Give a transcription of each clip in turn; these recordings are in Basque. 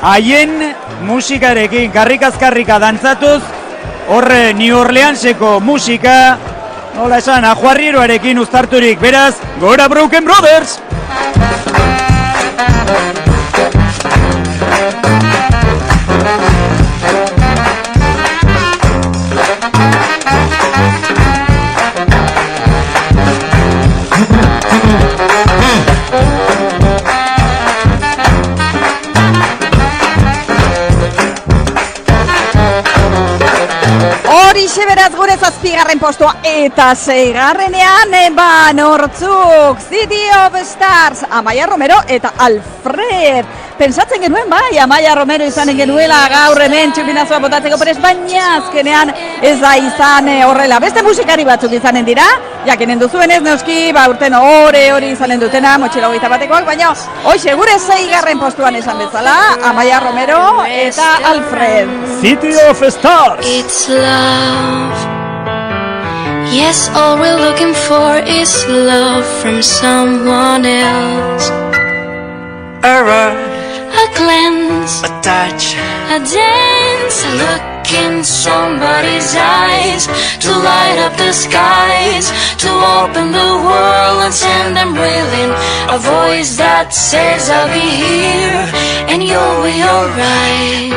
haien musikarekin, karrikazkarrika dantzatuz, horre New Orleanseko musika, nola esan, ajuarrieroarekin uztarturik, beraz, gora Broken Brothers! Horixe beraz gure 7. postua eta 6. nortzuk City of Stars, Amaia Romero eta Alfred. Pentsatzen genuen bai, Amaia Romero izanen genuela gaur hemen txupinazua botatzeko prest, baina azkenean ez da izan horrela. Beste musikari batzuk izanen dira, jakinen duzuenez neuzki, urten hori izanen dutena, motxila 21 batekoak, baina hoxe gure 6. postuan esan bezala, Amaia Romero eta Alfred. City of Stars! It's love. Yes, all we're looking for is love from someone else. A word, A glance, a touch, a dance, a look in somebody's eyes, to light up the skies, to open the world and send them reeling. A voice that says I'll be here and you'll be alright.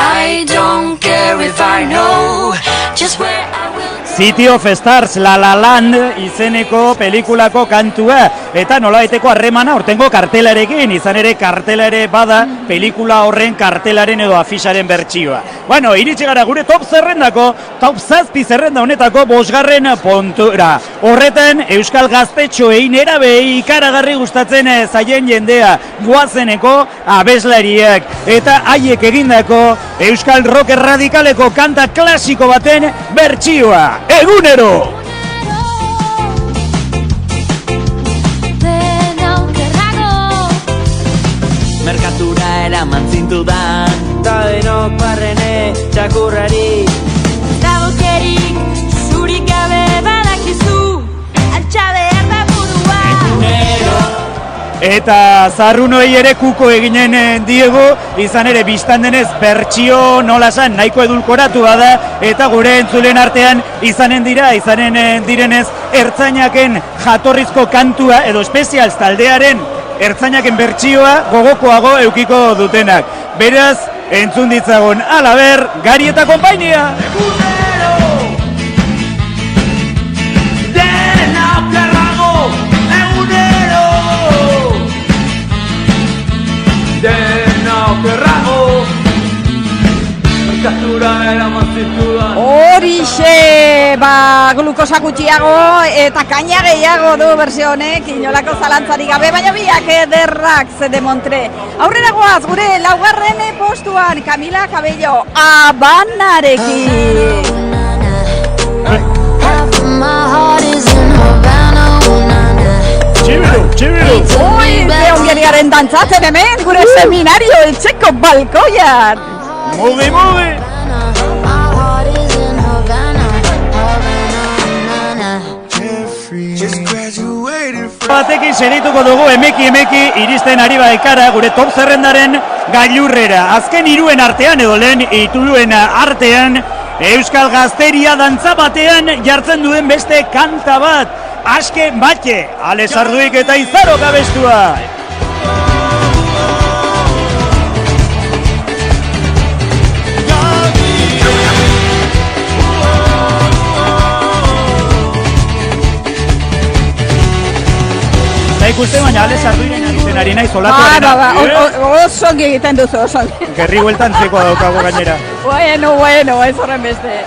I don't care if I know just where I will. City of Stars, La La Land izeneko pelikulako kantua eta nolabaiteko harremana hortengo kartelarekin, izan ere kartela ere bada pelikula horren kartelaren edo afixaren bertsioa. Bueno, iritsi gara gure top 7 zerrenda honetako 5. puntura. Horretan Euskal Gaztetxoei nerabei ikaragarri gustatzen zaien jendea goazeneko abeslariak eta haiek egindako Euskal Rock erradikaleko kanta klasiko baten bertsioa. Egunero! Merkatura eraman zintudan, da denok barrene txakurrari. Dagokerik zurik gabe badakizu, altxa behar da burua. Eta zarrunoi ere kuko eginen diego, izan ere biztan denez bertsio nolasan nahiko edulkoratu bada, eta gure entzulen artean izanen direnez ertzainaken jatorrizko kantua edo espezialz taldearen ertzainaken bertsioa gogokoago eukiko dutenak. Beraz, entzun ditzagun alaber, Gari eta konpainia! Horixe, glukosa gutxiago eta kaina gehiago du bersio honek, inolako zalantzarik gabe, baina biak ederrak de Montre. Aurrera goaz, gure 4. postuan, Camila Cabello, Habanarekin. Txibiru! Ui, beongeriaren dantzatzen hemen, gure seminario etxeko balkoian. Mugi! Batekin segituko dugu emeki iristen ari baikara gure top zerrendaren gailurrera. Azken 3 artean edo lehen ituluen artean Euskal Gazteria dantza batean jartzen duen beste kanta bat. Aske Batxe, Alezarduik eta Izaro gabestua. Ikusten baina Alezarduiren egiten ari nahi zolatuarena. Oso egiten duzu, oso. Gerri bueltan zekoa daukago gainera. Bueno, ez horren beste.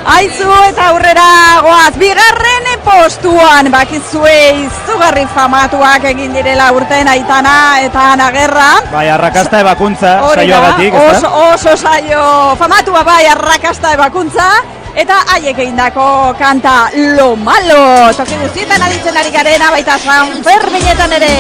Aizu eta aurrera goaz, 2. postuan, bakizue izugarri famatuak egin direla urten Aitana eta Ana Gerra. Bai, arrakasta ebakuntza saioagatik, ezta? Oso saio famatua bai, arrakasta ebakuntza. Eta haiek egindako kanta Lo Malo. Toki guztietan aditzen ari garena, baita San Ferminetan ere.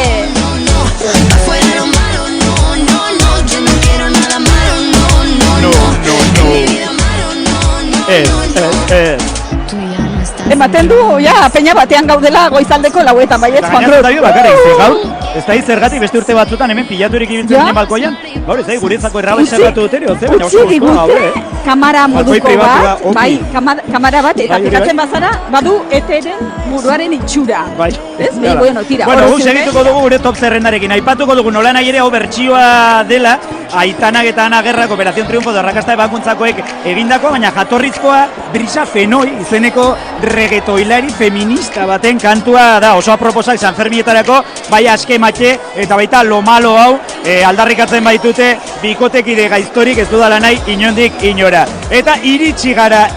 ematen du, ja, peña batean gaudela goizaldeko 9 baietz, Juan Cruz. Eta bakarrik, ze gaur, ez da zergatik beste urte batzutan hemen pilaturik ibiltzen ginen balkoian, gaur ez da, guretzako errabait zerratu dutero, ze, baina oso Utzi digute, kamara moduko bat, bai, kamara bat, eta fikatzen bazara, badu eteren buruaren itxura. Bai. Ez, bueno, tira. Bueno, gu segituko dugu gure top zerrendarekin, aipatuko dugu nola nahi ere hau bertsioa dela, Aitanak eta Ana Gerrak Operación Triunfo de Arrakasta ebakuntzakoek egindako, baina jatorrizkoa Brisa Fenoi izeneko reggaetoilari feminista baten kantua da, oso aproposak Sanferminetarako, bai aske matxe eta baita lo malo hau aldarrikatzen baitute bikotekide gaiztorik ez dudala nahi inondik inora. Eta iritsi gara,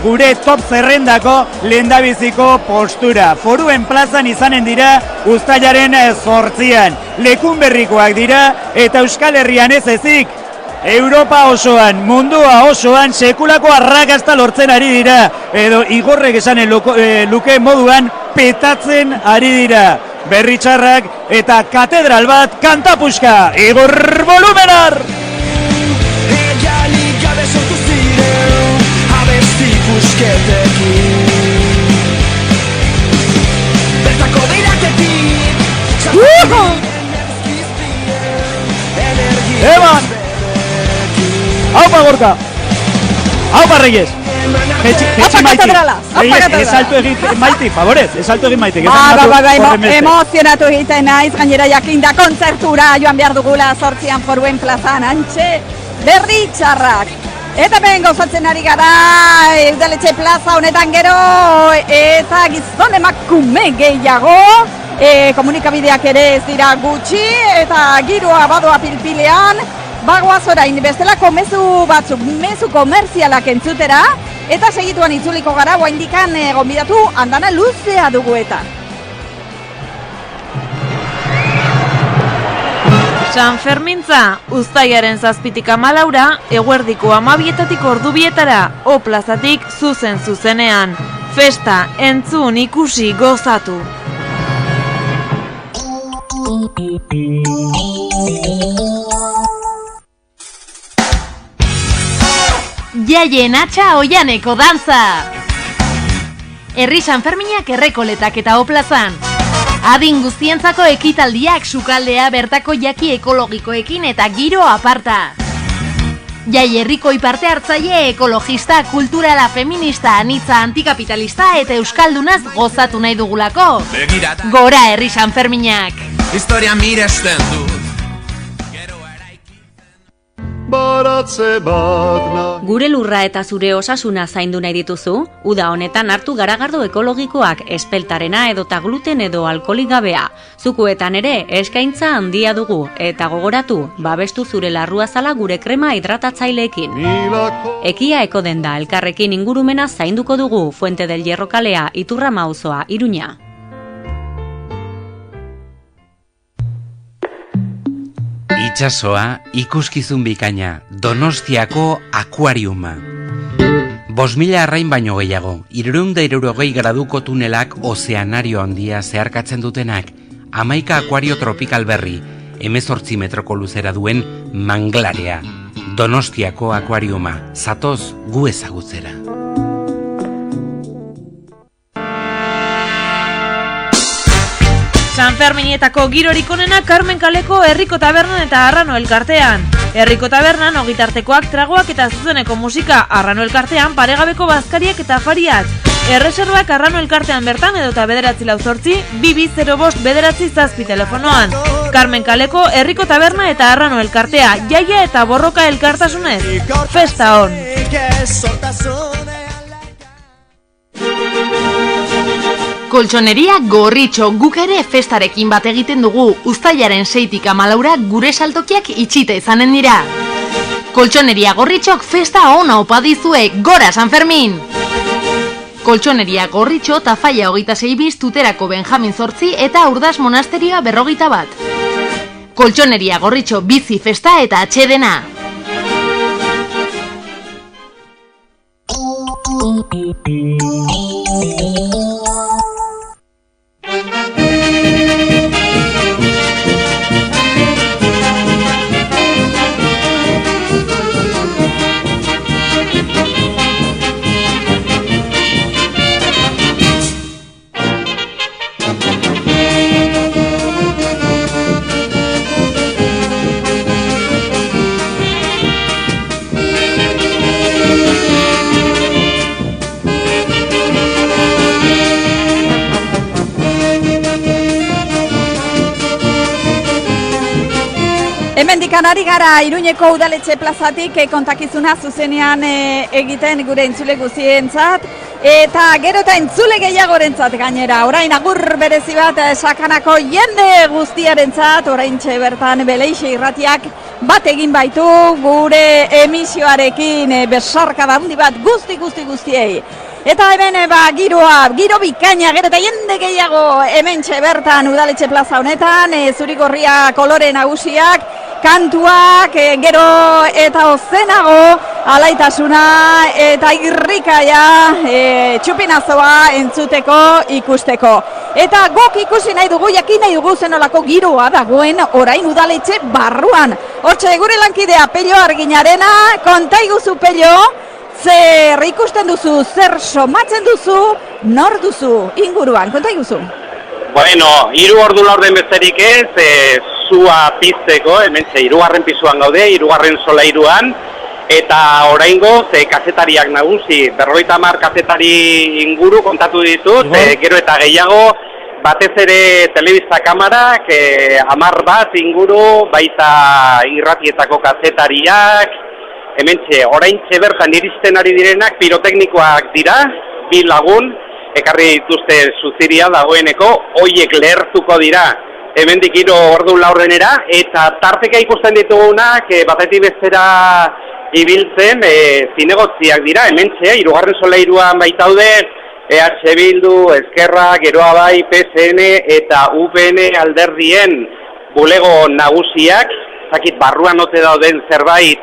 gure top zerrendako lehendabiziko postura. Foruen plazan izanen dira uztailaren 8an. Lekun berrikoak dira eta Euskal Herrian ez ezik. Europa osoan, mundua osoan, sekulako arrakasta lortzen ari dira. Edo Igorrek esanen luke moduan petatzen ari dira. Berri txarrak eta katedral bat kantapuska. Igor Volumenar! Bertako beiraketik Eban! Aupa Gorka! Aupa Reyes! Aupa katedrala! Ez salto egin maiti, favorez, ez salto egin maiti. Emozionatu egiten naiz, gainera jakinda kontzertura joan behar dugula 8an Foruen plazan, antxe berri txarrak. Eta ben gozatzen ari gara Udaletxe plaza honetan gero eta gizon emakume gehiago komunikabideak ere ez dira gutxi eta giroa badoa pilpilean bagoaz orain bestelako mezu batzuk, mezu komerzialak entzutera eta segituan itzuliko gara oraindikan gonbidatu andana luzea dugu eta. San Fermintza, uztailaren 7tik 14, eguerdiko 12etatik ordubietara, O plazatik zuzenean. Festa, entzun, ikusi, gozatu. Jaien atxa oianeko dantza! Herri Sanferminak Errekoletak eta O plazan. Adin guztientzako ekitaldiak sukaldea bertako jaki ekologikoekin eta giro aparta. Jai herrikoi parte hartzaile ekologista, kulturala, feminista, anitza, antikapitalista eta euskaldunaz gozatu nahi dugulako. Gora Herri Sanferminak! Historia miresten dut. Gure lurra eta zure osasuna zaindu nahi dituzu, uda honetan hartu garagardo ekologikoak espeltarena edota gluten edo alkoholik gabea. Zukuetan ere eskaintza handia dugu eta gogoratu, babestu zure larruazala gure krema hidratatzaileekin. Ekia Ekodenda elkarrekin ingurumena zainduko dugu, Fuente del Hierro kalea, Iturrama auzoa, Iruña. Itxasoa, ikuskizun bikaina, Donostiako akuariuma. 5.000 arrain baino gehiago, 360 graduko tunelak ozeanario handia zeharkatzen dutenak, 11 akuario tropikal berri, 18 metroko luzera duen manglarea. Donostiako akuariuma, zatoz gu ezagutzera. Sanferminietako girorik onena Carmen kaleko Herriko Tabernan eta Arrano elkartean. Herriko Tabernan ogitartekoak, tragoak eta zuzeneko musika, Arrano elkartean paregabeko bazkariak eta afariak. Erreserbak Arrano elkartean bertan edota 948 2205 telefonoan. Carmen kaleko Herriko Taberna eta Arrano elkartea, jaia eta borroka elkartasunez. Festa on! Koltsoneria Gorritxo, guk ere festarekin bat egiten dugu, uztailaren 6tik 14 gure saltokiak itxita izanen dira. Koltsoneria Gorritxok festa ona opa dizue, gora San Fermin! Koltsoneria Gorritxo Tafalla 26 bis, Tuterako Benjamin 8 eta Urdas Monasterioa 51. Koltsoneria Gorritxo bizi festa eta atxedena. Hemendikan ari gara Iruñeko udaletxe plazatik kontakizuna zuzenean egiten gure entzule guztientzat eta gero eta entzule gehiagorentzat gainera. Orain agur berezi bat sakanako jende guztiarentzat, oraintxe bertan Beleixe irratiak bat egin baitu gure emisioarekin besarkada handi bat guztiei. Eta hemen giro bikaina, gero eta jende gehiago hementxe bertan udaletxe plaza honetan, zuri-gorria kolore nagusiak, kantuak, gero eta ozenago, alaitasuna eta irrikaia, txupinazoa entzuteko ikusteko. Eta guk ikusi nahi dugu, jakin nahi dugu zenolako giroa dagoen orain udaletxe barruan. Hortxe gure lankidea Pello Arginarena, konta iguzu Pello, zer ikusten duzu, zer somatzen duzu, nor duzu inguruan, konta iguzu? Bueno, 3 ordu laurden besterik ez, zua pizteko, hemen 3. pisuan gaude, 3. solairuan, eta oraingo kazetariak nagusi, 50 kazetari inguru kontatu ditut, gero eta gehiago, batez ere telebista kamarak, 10 bat inguru, baita irratietako kazetariak, hementxe, oraintxe bertan iristen ari direnak piroteknikoak dira, 2 lagun, ekarri dituzte zuziria dagoeneko, hoiek lehertuko dira, hemendik 3 ordu laurdenera, eta tarteka ikusten ditugunak, batetik bestera ibiltzen, zinegotziak dira, hementxe, 3. solairuan baitaude, EH Bildu, Ezkerra, Geroa bai, PSN eta UPN alderdien bulego nagusiak, zakit barruan ote dauden zerbait,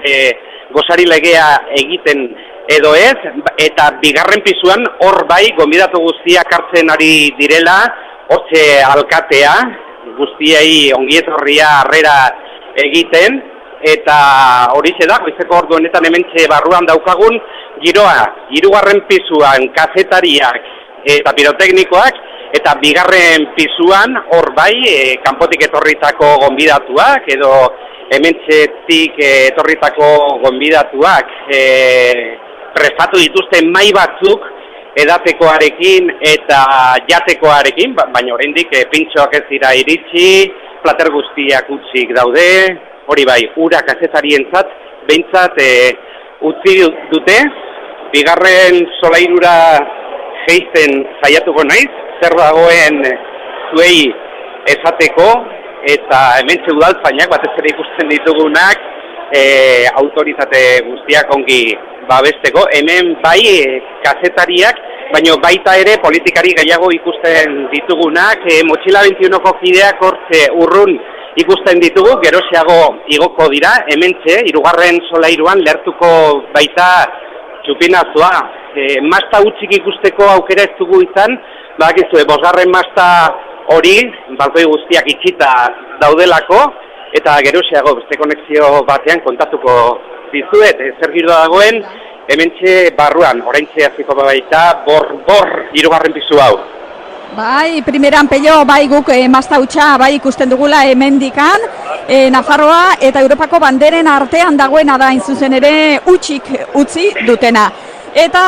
gozari legea egiten edo ez, eta 2. pisuan hor bai gonbidatu guztiak hartzen ari direla, hortxe alkatea, guztiei ongietorria harrera egiten, eta horixe da, goizeko ordu honetan hementxe barruan daukagun giroa, 3. pisuan kazetariak eta piroteknikoak, eta 2. pisuan hor bai kanpotik etorritako gonbidatuak edo hementxetik etorritako gonbidatuak prestatu dituzten mai batzuk edatekoarekin eta jatekoarekin, baina oraindik pintxoak ez dira iritsi, plater guztiak utzik daude, hori bai, ura kazetarientzat behintzat utzi dute, 2. solairura geisten saiatuko naiz, zer dagoen zuei esateko, eta hementxe udaltzainak batez ere ikusten ditugunak autoritate guztiak ongi babesteko, hemen bai kazetariak, baina baita ere politikari gehiago ikusten ditugunak, Motxila 21ko kideak hortze urrun ikusten ditugu, geroxeago igoko dira, hementxe, 3. solairuan lertuko baita txupinazoa. Masta utzik ikusteko aukera ez dugu izan, badakizue, 5. masta hori, balkoi guztiak itxita daudelako, eta geroxeago beste konexio batean kontatuko dizuet, zer giro dagoen, hementxe barruan, oraintxe hasiko baita, bor, 3. pisu hau. Bai, primeran Pello, bai guk masta hutsa bai ikusten dugula hemendikan, Nafarroa eta Europako banderen artean dagoena da zuzen ere utzi dutena. Eta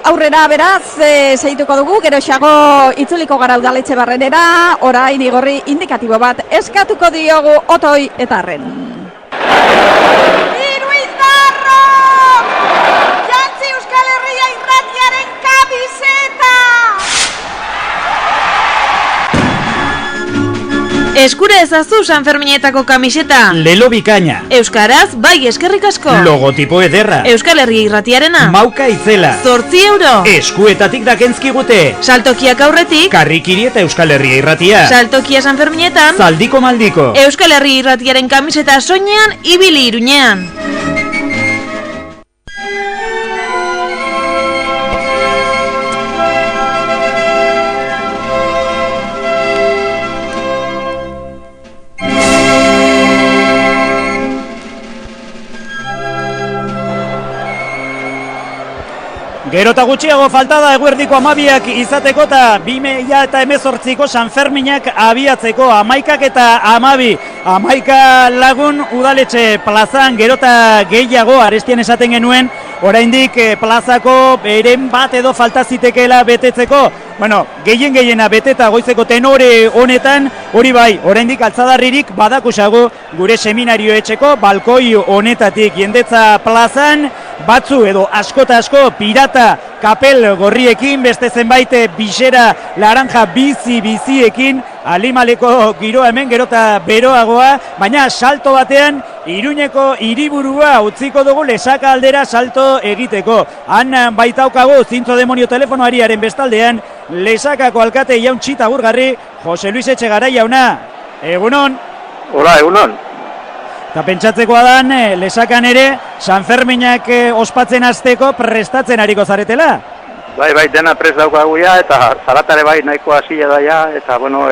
aurrera beraz, segituko dugu, geroxeago itzuliko gara udaletxe barrenera, orain igorri indikatibo bat eskatuko diogu Otoi eta Arren. Iruizarro! Jantzi Euskal Herria irratiaren kamiseta! Eskure ezazu San Ferminetako kamiseta. Lelo bikaina. Euskaraz, bai eskerrik asko. Logotipo ederra. Euskal Herria irratiarena. Mauka itzela. 8 euro. Eskuetatik dakentzkigute. Saltokiak aurretik. Karrikiri eta Euskal Herria irratia. Saltokia San Ferminetan. Zaldiko maldiko. Euskal Herria irratiaren kamiseta soinean, ibili Iruñean. Gero eta gutxiago falta da eguerdiko 12ak izateko eta 2018ko San Ferminak abiatzeko 11ak eta 12. 11 lagun udaletxe plazan gero eta gehiago arestian esaten genuen oraindik plazako beren bat edo falta zitekeela betetzeko. Bueno, gehiena beteta goizeko tenore honetan, hori bai, oraindik altzadarririk badakusago gure seminario etxeko balkoi honetatik jendetza plazan, batzu edo askota asko pirata kapel gorriekin, beste zenbait bisera laranja biziekin, Alimaleko giroa hemen gerota beroagoa, baina salto batean Iruñeko hiriburua utziko dugu Lesaka aldera salto egiteko. Han baitaukagu zintzo demonio telefonoariaren bestaldean Lesakako alkate jaun txita gurgarri, Jose Luis Etxegarai jauna. Egunon? Hola, egunon. Eta pentsatzekoa dan, Lesakan ere, San Ferminak ospatzen hasteko prestatzen ariko zaretela? Bai, dena prest daukaguia, eta zaratare bai nahiko hasia daia, eta bueno,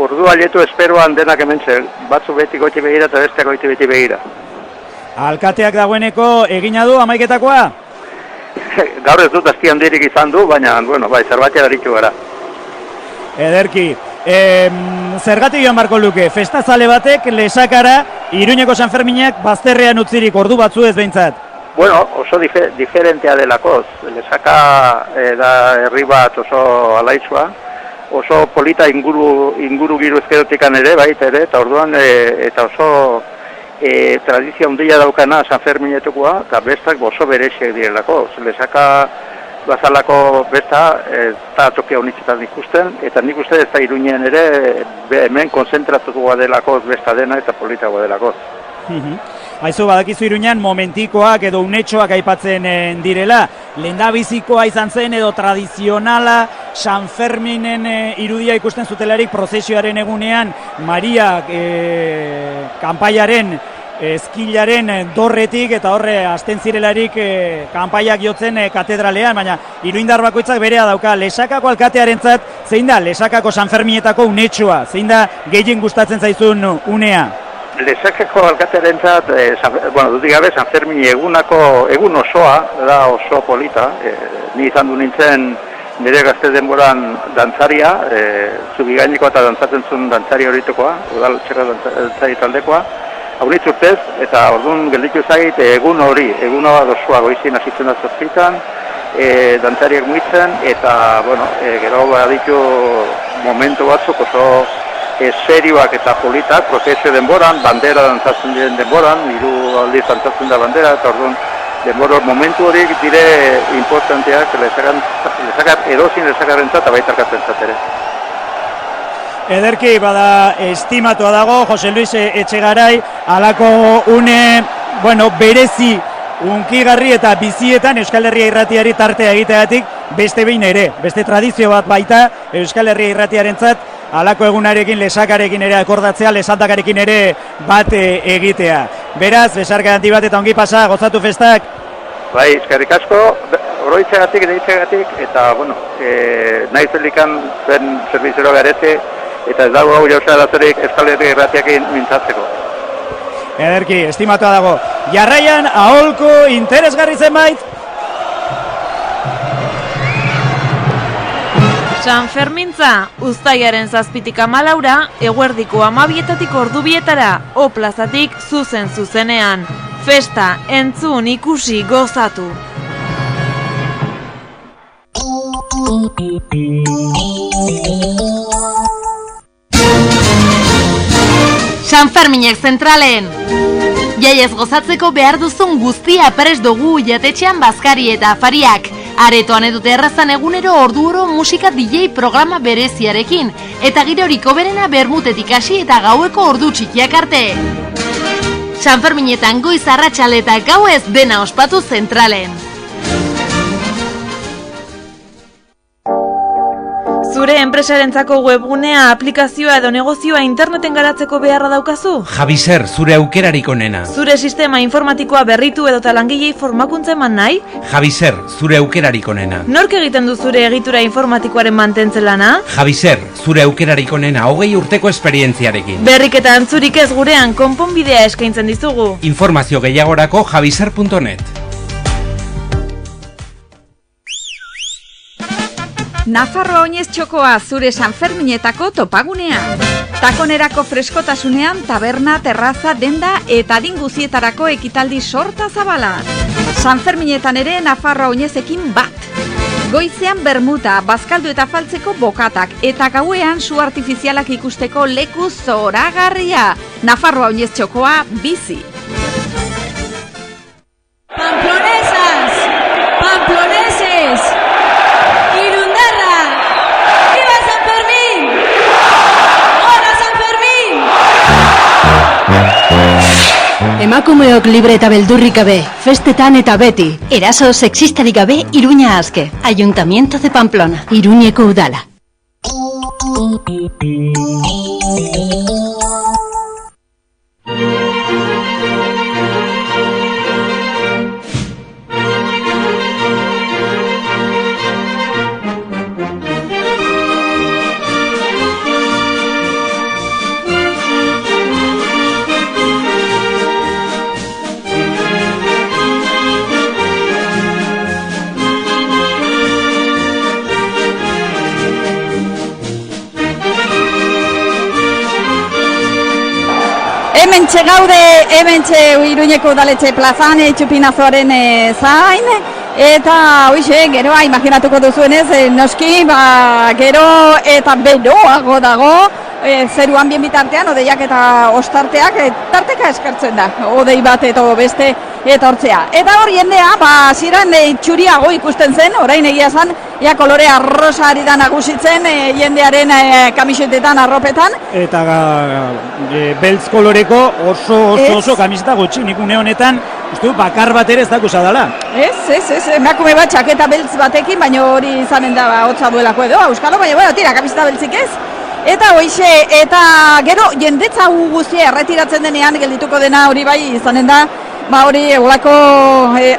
ordu alietu esperoan denak hementxe, batzu beti goiti begira eta beste goiti beti begira. Alkateak dagoeneko egina du amaiketakoa? Gaur ez dut azki handirik izan du, baina, bueno, bai, zerbatia daritu gara. Ederki, zergatik joan barko luke, festazale batek Lesakara Iruñeko San Ferminak bazterrean utzirik ordu batzu ez behintzat? Bueno, oso diferentea delakoz. Lesaka da herri bat oso alaitsua, oso polita inguru giru ezkerotikan ere, baita ere, eta orduan, eta oso tradizio handia daukana San Ferminetukoa, eta bestak oso bereziak direlako. Lesaka bazalako besta, ez da tokia honitzetan ikusten, eta nik uste ez da Iruñean ere, hemen konzentratutua delako besta dena eta politagoa delako. Aizu, badakizu Iruñan momentikoak edo unetxoak aipatzen direla. Lehendabizikoa izan zen edo tradizionala San Ferminen irudia ikusten zutelarik prozesioaren egunean Maria kanpaiaren eskilaren dorretik eta horre hasten zirelarik kanpaiak jotzen katedralean, baina iruindar bakoitzak berea dauka. Lesakako alkatearentzat zein da Lesakako San Ferminetako unetxoa? Zein da gehien gustatzen zaizun unea? Lesakako alkatearentzat, bueno, dudik gabe, San Fermin egun osoa, da oso polita. Ni izan du nintzen nire gazte denboran dantzaria, Zubigaineko eta dantzatzen zuen dantzari horitukoa, udal txerra dantzari taldekoa, haunitz urtez, eta orduan gelditu zait egun hori dosua goizien hasitzen da zortzitan, dantzariak muitzen, eta, bueno, gero baditu momentu batzuk oso serioak eta politak, prozesio denboran, bandera dantzatzen diren denboran, 3 aldiz dantzatzen da bandera, eta orduan denbora momentu horiek dire importanteak edozin Lesakarentzat eta baita alkatentzat ere. Ederki, bada estimatua dago, Jose Luis Etxegarai, halako une, bueno, berezi unkigarri eta bizietan Euskal Herria Irratiari tartea egiteagatik beste behin ere, beste tradizio bat baita Euskal Herria Irratiarentzat halako egunarekin, Lesakarekin ere akordatzea, Lesandakarekin ere bat egitea. Beraz, besarka handi bat eta ongi pasa, gozatu festak? Bai, eskerrik asko, oroitzegatik, eta, bueno, nahi zelikan zuen zerbizero garete, eta ez dago hau jauza dazorik Euskal Herria Irratiakin mintzatzeko. Ederki, estimatua dago. Jarraian, aholku interesgarri zenbait? San Fermintza, uztailaren 7tik 14, eguerdiko 12etatik ordubietara, O plazatik zuzenean. Festa, entzun, ikusi, gozatu. San Ferminak zentralen! Jaiez gozatzeko behar duzun guztia prest dugu jatetxean bazkari eta afariak. Aretoan edute errazan egunero orduoro musika DJ programa bereziarekin, eta giroriko berena bermutetik hasi eta gaueko ordu txikiak arte. San Ferminetan goiz arratsale eta gauez dena ospatu zentralen. Zure enpresarentzako webgunea, aplikazioa edo negozioa interneten garatzeko beharra daukazu? Javiser, zure aukerarik onena. Zure sistema informatikoa berritu edota langilei formakuntza eman nahi? Javiser, zure aukerarik onena. Nork egiten du zure egitura informatikoaren mantentze lana? Javiser, zure aukerarik onena 20 urteko esperientziarekin. Berriketa antzurik ez gurean konponbidea eskaintzen dizugu. Informazio gehiagorako javiser.net. Nafarroa oinez txokoa zure San Ferminetako topagunea. Takonerako freskotasunean taberna, terraza, denda eta adin guzietarako ekitaldi sorta zabala. Sanferminetan ere Nafarroa oinezekin bat. Goizean bermuta, bazkaldu eta faltzeko bokatak, eta gauean su artifizialak ikusteko leku zoragarria. Nafarroa oinez txokoa bizi. Pamplonesas, pamploneses, Irundarra, ¡viva San Fermín! ¡Hola San Fermín! Emakumeok libre eta beldurrik gabe, festetan eta beti. Eraso sexistarik gabe Iruña aske. Ayuntamiento de Pamplona, Iruñeko udala. Hementxe gaude, hementxe Iruñeko udaletxe plazan, txupinazoaren zain, eta hoixe, geroa, imaginatuko duzuenez, noski, gero eta beroago dago, zeruan bien bitartean, odeiak eta ostarteak, tarteka eskartzen da, odei bat eta beste etortzea. Eta hor jendea, ziren txuriago ikusten zen, orain egia zen, ja kolorea rosa ari da nagusitzen jendearen kamisetetan, arropetan. Eta beltz koloreko oso kamiseta gutxi, nik une honetan, uste du, bakar bat ere ez dakusa dela. Ez, emakume bat txaketa beltz batekin, baina hori izanen da hotza duelako edo, euskalo, baina tira, kamiseta beltzik ez. Eta hoixe, eta gero jendetza guztia erretiratzen denean geldituko dena hori bai izanen da, hori olako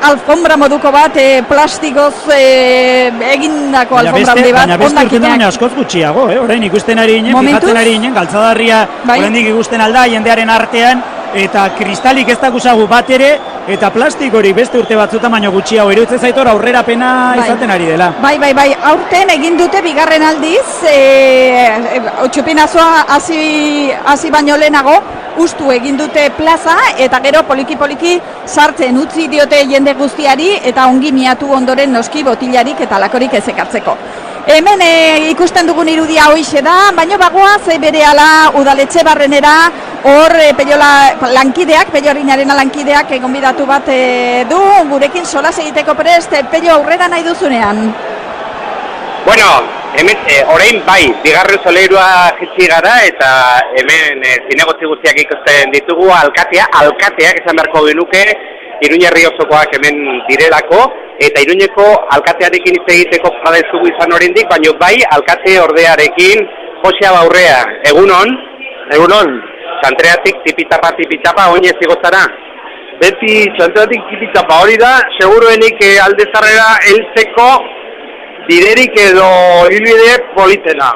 alfombra moduko bat, plastikoz egindako alfombra handi bat, baina beste urtetan baina askoz gutxiago, orain ikusten ari ginen, fijatzen ari ginen, galtzadarria oraindik ikusten alda jendearen artean, eta kristalik ez dakusagu bat ere, eta plastikorik beste urte batzutan baino gutxiago, iruditzen zaitor aurrerapena izaten ari dela. Bai, aurten egin dute bigarren aldiz, txupinazoa hasi baino lehenago, ustu egin dute plaza, eta gero poliki-poliki sartzen utzi diote jende guztiari, eta ongi miatu ondoren noski botilarik eta lakorik ez ekartzeko. Hemen ikusten dugun irudia hoixe da, baino bagoaz berehala udaletxe barrenera, hor lankideak, Pello Arrinarena lankideak gonbidatu bat du, gurekin solas egiteko prest, Pello aurrera nahi duzunean. Bueno, hemen, orain bai, bigarren soleirua jitsi gara, eta hemen zinegotzi guztiak ikusten ditugu, alkateak esan beharko genuke, Iruña Erriozokoak hemen direlako, eta Iruñeko alkatearekin hitz egiteko jadezugu izan oraindik, baina bai alkate ordearekin Jose Abaurrea. Egunon? Txantreatik tipitapa oinez igotzara? Beti txantreatik tipitapa hori da, seguruenik aldezarrera heltzeko biderik edo hilbide politena.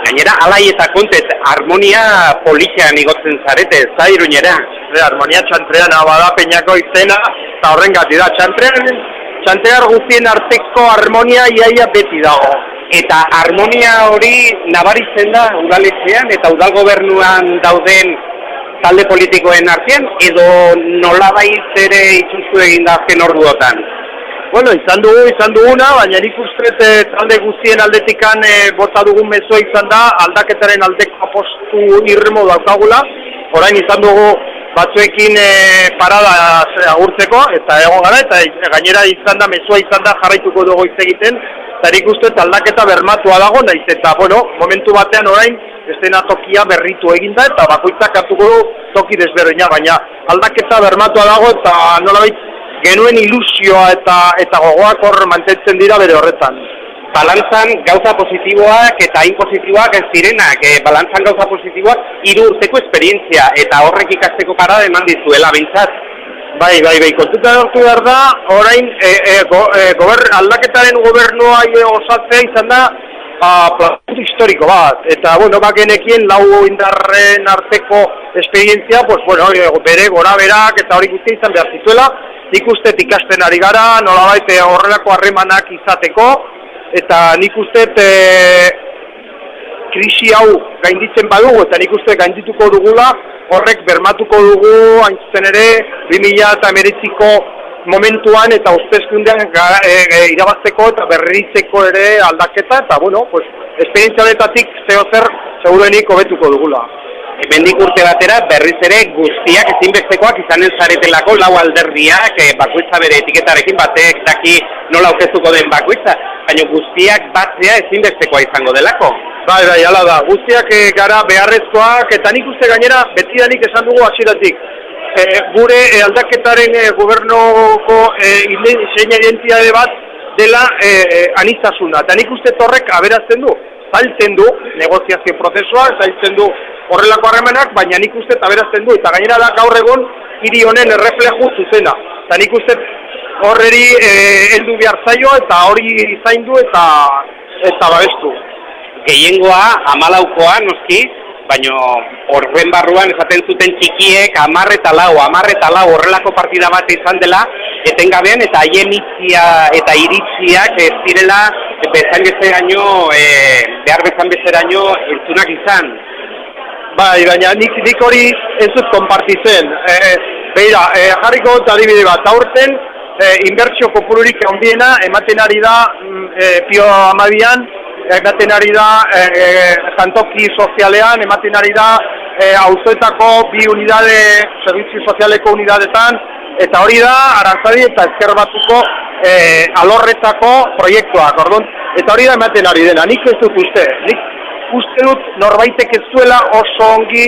Gainera, alai eta kontez, harmonia politean igotzen zarete, ez da Iruñera? Harmonia txantreana bada Peñako izena, eta horren gati da. Txantrear guztien arteko harmonia iaia beti dago. Eta harmonia hori nabaritzen da udaletxean eta udal gobernuan dauden talde politikoen artean, edo nolabait ere itxuzu egin da azken orduotan? Bueno, izan duguna, baina nik uste talde guztien aldetikan bota dugun mezua izan da, aldaketaren aldeko apostu irremo daukagula. Orain izan dugu batzuekin parada agurtzeko, eta egon gara, eta gainera izan da, mezua izan da, jarraituko dugu hitz egiten, eta nik uste aldaketa bermatua dago, naiz eta, momentu batean orain, eszenatokia berritu eginda, eta bakoitzak hartuko du toki desberdina, baina aldaketa bermatua dago, eta nolabait genuen ilusioa eta gogoak hor mantentzen dira bere horretan. Balantzan gauza positiboak eta inpositiboak ez direnak, balantzan gauza positiboak 3 urteko esperientzia eta horrek ikasteko parada eman dizuela bintzat. Bai, kontutan hartu behar da, orain aldaketaren gobernua osatzea izan da plazatu historiko bat, eta bakenekien 4 indarren arteko esperientzia, bere gora berak eta hori guztia izan behar zituela, nik uste ikasten ari gara, nolabait horrelako harremanak izateko, eta nik uste krisi hau gainditzen badugu, eta nik uste gaindituko dugula, horrek bermatuko dugu, hain zuzen ere, 2019ko momentuan eta hauteskundean irabazteko eta berritzeko ere aldaketa, eta bueno, pues, esperientzia honetatik zer seguruenik hobetuko dugula. Hemendik urte batera berriz ere guztiak ezinbestekoak izanen zaretelako lau alderdiak bakoitza bere etiketarekin, batek daki nola aurkeztuko den bakoitza, baina guztiak batzea ezinbestekoa izango delako. Bai, hala da, guztiak gara beharrezkoak, eta nik uste gainera betidanik esan dugu hasieratik. Gure aldaketaren gobernuko identitate bat dela aniztasuna, eta nik uste horrek aberazten du, zailtzen du negoziazio prozesua, zailtzen du horrelako harremanak, baina nik uste aberazten du, eta gainera da gaur egon hiri honen errefleju zuzena, eta nik uste horreri heldu behar zaio, eta hori zaindu eta babestu. Gehiengoa 14koa noski, baina horren barruan esaten zuten txikiek 10 eta 4 horrelako partida bat izan dela etengabean, eta haien eta iritziak ez direla bezain bezeraino, behar bezan bezeraino entzunak izan. Bai, baina nik hori ez dut konpartitzen. Beira, jarriko dut adibide bat, aurten inbertsio kopururik handiena ematen ari da Pio Amabian, ematen ari da jantoki sozialean, ematen ari da auzoetako 2 unidade, servizio sozialeko unidadetan, eta hori da Arantzadi eta Ezker Batuko alorretako proiektuak, orduan, eta hori da ematen ari dena. Nik ez dut nik uste dut norbaitek ez duela oso ongi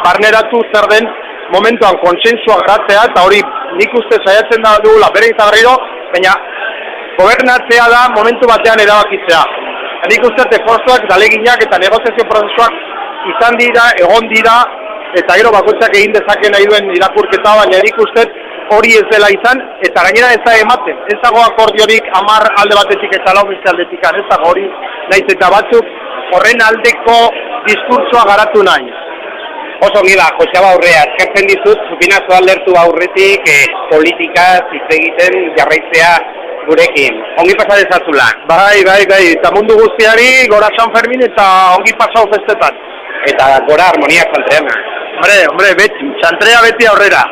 barneratu zer den momentuan kontsensua garatzea, eta hori nik uste saiatzen da dugula bere izagarriro, baina gobernatzea da momentu batean erabakitzea. Nik uste esfortzuak, daleginak eta negoziazio prozesuak izan dira, egon dira, eta gero bakoitzak egin dezake nahi duen irakurketa, baina nik uste hori ez dela izan, eta gainera ez da ematen. Ez dago akordiorik 10 alde batetik eta 4 beste aldetik, ez dago hori, naiz eta batzuk horren aldeko diskurtsoa garatu nahi. Oso ongi da, Joseba Aurrea, eskertzen dizut, zupinazo aldertu aurretik politikaz hitz egiten jarraitzea gurekin. Ongi pasa dezazula. Bai, eta mundu guztiari gora San Fermin eta ongi pasau festetan. Eta gora Harmonia Santreana. Hombre, beti, Santrea beti aurrera.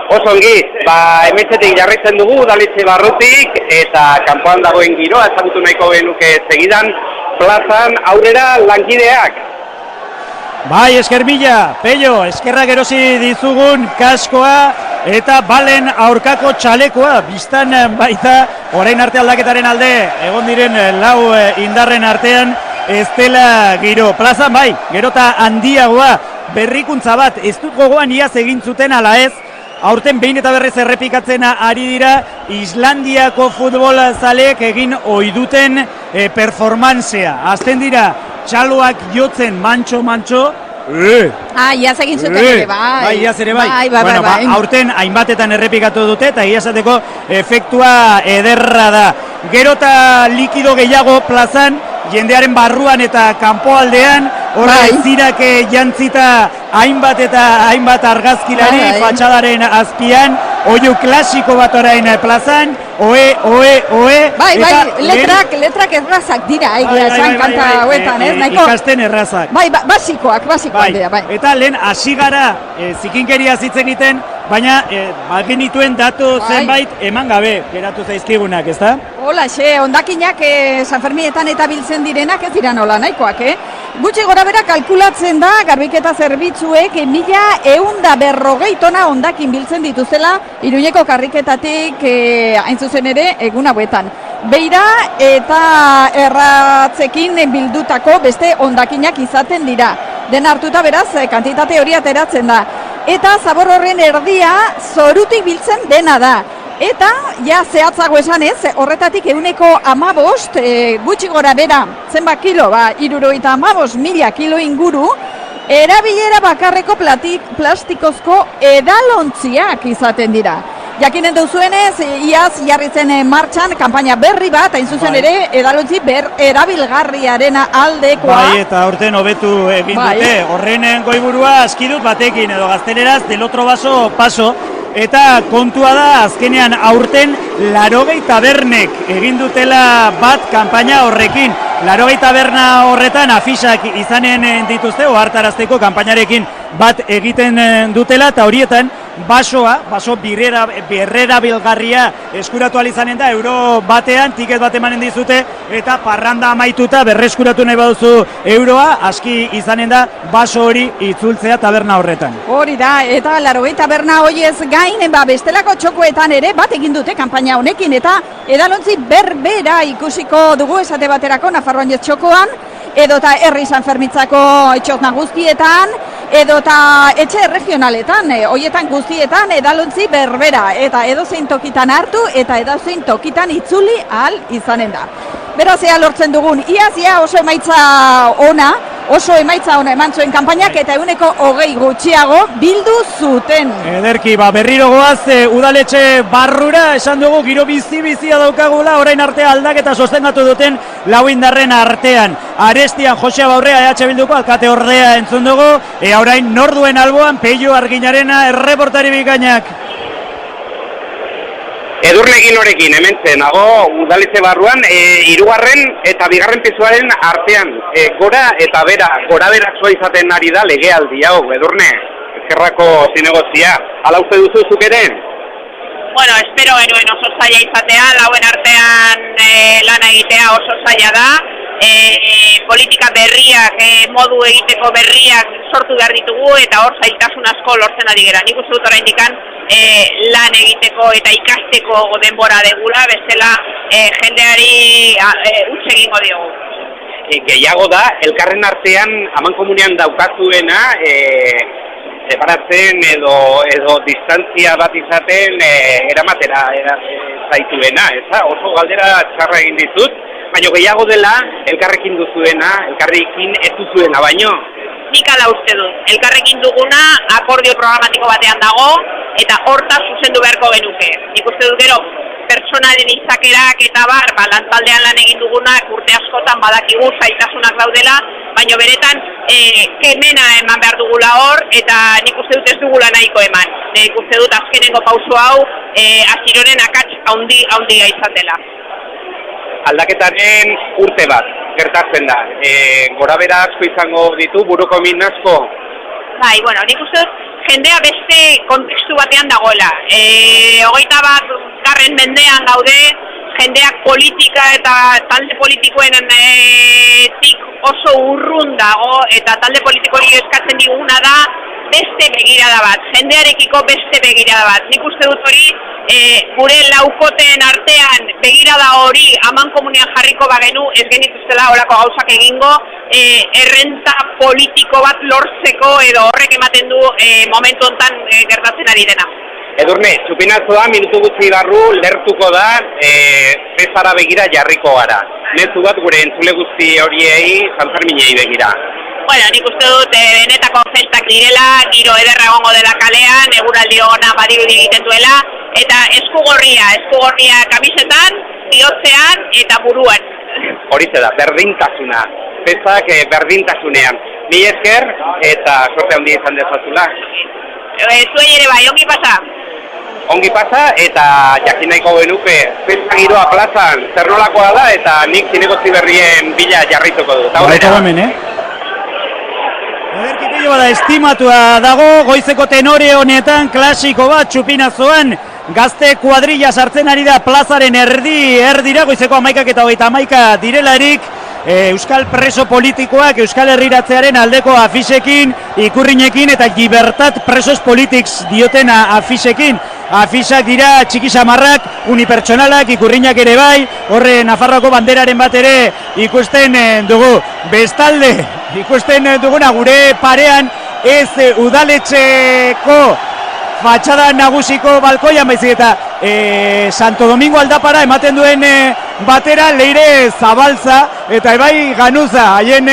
Oso ongi, emetzetik jarraitzen dugu, Udalitze barrutik, eta kanpoan dagoen giroa, ezagutu nahiko genuke segidan, plazan aurrera lankideak. Bai, esker mila, Pello, eskerrak erosi dizugun kaskoa eta balen aurkako txalekoa, biztan baita, orain arte aldaketaren alde, egon diren 4 indarren artean, ez dela giro. Plazan bai, gerota handiagoa, berrikuntza bat, ez dut gogoan iaz egin zuten ala ez, aurten behin eta berrez errepikatzen ari dira, Islandiako futbol zaleek egin oiduten performantzea. Azten dira, txaloak jotzen mantxo, iaz egin zuten ere, bai. Bai, iaz ere bai. Bueno, aurten hainbatetan errepikatu dute, eta iazateko efektua ederra da. Gerota likido gehiago plazan, jendearen barruan eta kanpoaldean, horra zirak jantzita hainbat argazkilari, fatxadaren azpian, oiu klasiko bat orain plazan, oe. Bai, letrak errazak dira, esan kanta hauetan, ez? Ikasten errazak. Bai, basikoak dira, bai. Eta lehen, hasi gara, zikinkeria hitz egiten, baina bagenituen datu zenbait eman gabe, geratu zaizkigunak, ezta? Hola, ondakinak San Ferminetan eta biltzen direnak ez dira nola nahikoak, Gutxi gora bera kalkulatzen da, garbiketa zerbitzuek 1140 tona ondakin biltzen dituzela, Iruñeko karriketatik hain zuzen ere egun hauetan. Beira eta erratzekin bildutako beste ondakinak izaten dira. Den hartuta beraz, kantitate hori ateratzen da. Eta zabor horren erdia zorutik biltzen dena da. Eta, ja, zehatzago esanez, horretatik 115, gutxi gora bera, zenbat kilo, 75.000 kilo inguru, erabilera bakarreko plastikozko edalontziak izaten dira. Jakinen duzuenez, iaz jarritzen martxan, kanpaina berri bat, hain zuzen ere, edalontzi erabilgarriaren aldekoa. Bai, eta aurten hobetu egin dute, horren goiburua askidut batekin, edo gazteleraz, del otro baso paso, eta kontua da, azkenean aurten 80 tabernek egin dutela bat kanpaina horrekin. 80 taberna horretan afixak izanen dituzte, ohartarazteko kanpainarekin bat egiten dutela, eta horietan baso berrera bilgarria eskuratu alizanen da, euro batean, tiket bat emanen dizute, eta parranda amaituta berreskuratu nahi baduzu euroa, aski izanen da, baso hori itzultzea taberna horretan. Hori da, eta 80 taberna horiez gain, bestelako txokoetan ere bat egin dute kanpaina honekin, eta edalontzi berbera ikusiko dugu esate baterako Nafarroan txokoan, edota herri Sanfermitzako etxotna guztietan, edota etxe regionaletan, hoietan guztietan edalontzi berbera, eta edozein tokitan hartu, eta edozein tokitan itzuli ahal izanen da. Beraz, ea lortzen dugun, iaz oso emaitza ona eman zuen kanpainak, eta 20% gutxiago bildu zuten. Ederki, berriro goaz, udaletxe barrura, esan dugu, giro bizia daukagula, orain artea aldaketa sostengatu duten lau indarren artean. Arestian, Josea Baurrea, EH Bilduko alkate ordea entzun dugu, orain norduen alboan, Peio Arginarena, erreportari bikainak. Edurne horekin, hemen zenago udaletxe barruan, hirugarren eta bigarren pisuaren artean, gora eta gora berak izaten ari da legealdi hau, Edurne, ezkerrako zinegozia. Hala uste duzu zuk ere? Bueno, espero genuen oso zaila izatea, lauen artean lana egitea oso zaila da, politika berriak, modu egiteko berriak sortu behar ditugu eta hor zailtasun asko lortzen ari gera. Nik uste dut oraindik lan egiteko eta ikasteko denbora degula, bestela jendeari utz egingo diogu. Gehiago da, elkarren artean amankomunean daukazuena, separatzen edo distantzia bat izaten eramatera zaituena, oso galdera txarra egin dizut, baina gehiago dela elkarrekin duzuena, elkarrekin ez duzuena baino. Nik ala uste dut, elkarrekin duguna akordio programatiko batean dago eta hortaz zuzendu beharko genuke. Nik uste dut gero pertsonaren izakerak eta lantaldean lan egin dugunak urte askotan badakigu zailtasunak daudela, baina beretan kemena eman behar dugula hor eta nik uste dut ez dugula nahiko eman. Nik uste dut azkenengo pauso hau azironen akats handia izan dela. Aldaketaren urte bat gertatzen da. Gorabera asko izango ditu, buruko min asko? Bai, bueno, nik uste dut jendea beste kontekstu batean dagoela. 21. mendean gaude, jendeak politika eta talde politikoen tik oso urrun dago, eta talde politikori eskatzen diguna da beste begirada bat, jendearekiko beste begirada bat. Nik uste dut hori gure laukoteen artean begirada hori amankomunean jarriko bagenu ez genituztela horako gauzak egingo, errenta politiko bat lortzeko edo horrek ematen du momentu hontan gertatzen ari dena. Edurne, txupinazoa minutu gutxi barru lertuko da bezara begira jarriko gara. Mezu bat gure entzule guzti horiei Sanferminei begira. Bueno, nik uste dut benetako festak direla, giro ederra egongo dela kalean, eguraldi ona badirudi egiten duela, eta eskugorria kamisetan, bihotzean eta buruan. Horize da, berdintasuna. Festak berdintasunean. Ni esker eta sorte handia izan dezazula. Zuei ere bai, ongi pasa? Ongi pasa eta jakin nahiko genuke festa giroa plazan zer nolakoa da eta nik zinegotzi berrien bila jarrituko dut. Ederkipillo bada estimatua dago, goizeko tenore honetan klasiko bat txupinazoan gazte kuadrilla sartzen ari da plazaren erdira, goizeko 11 eta 31 direlarik, Euskal preso politikoak Euskal Herriratzearen aldeko afisekin, ikurrinekin eta Libertat Presos Politics dioten afisekin. Afisak dira txiki samarrak, unipertsonalak, ikurrinak ere bai, horre Nafarroako banderaren bat ere ikusten dugu. Bestalde, ikusten duguna gure parean ez udaletxeko fatxada nagusiko balkoian baizik eta Santo Domingo aldapara ematen duen batera Leire Zabaltza eta ebai Ganuza, haien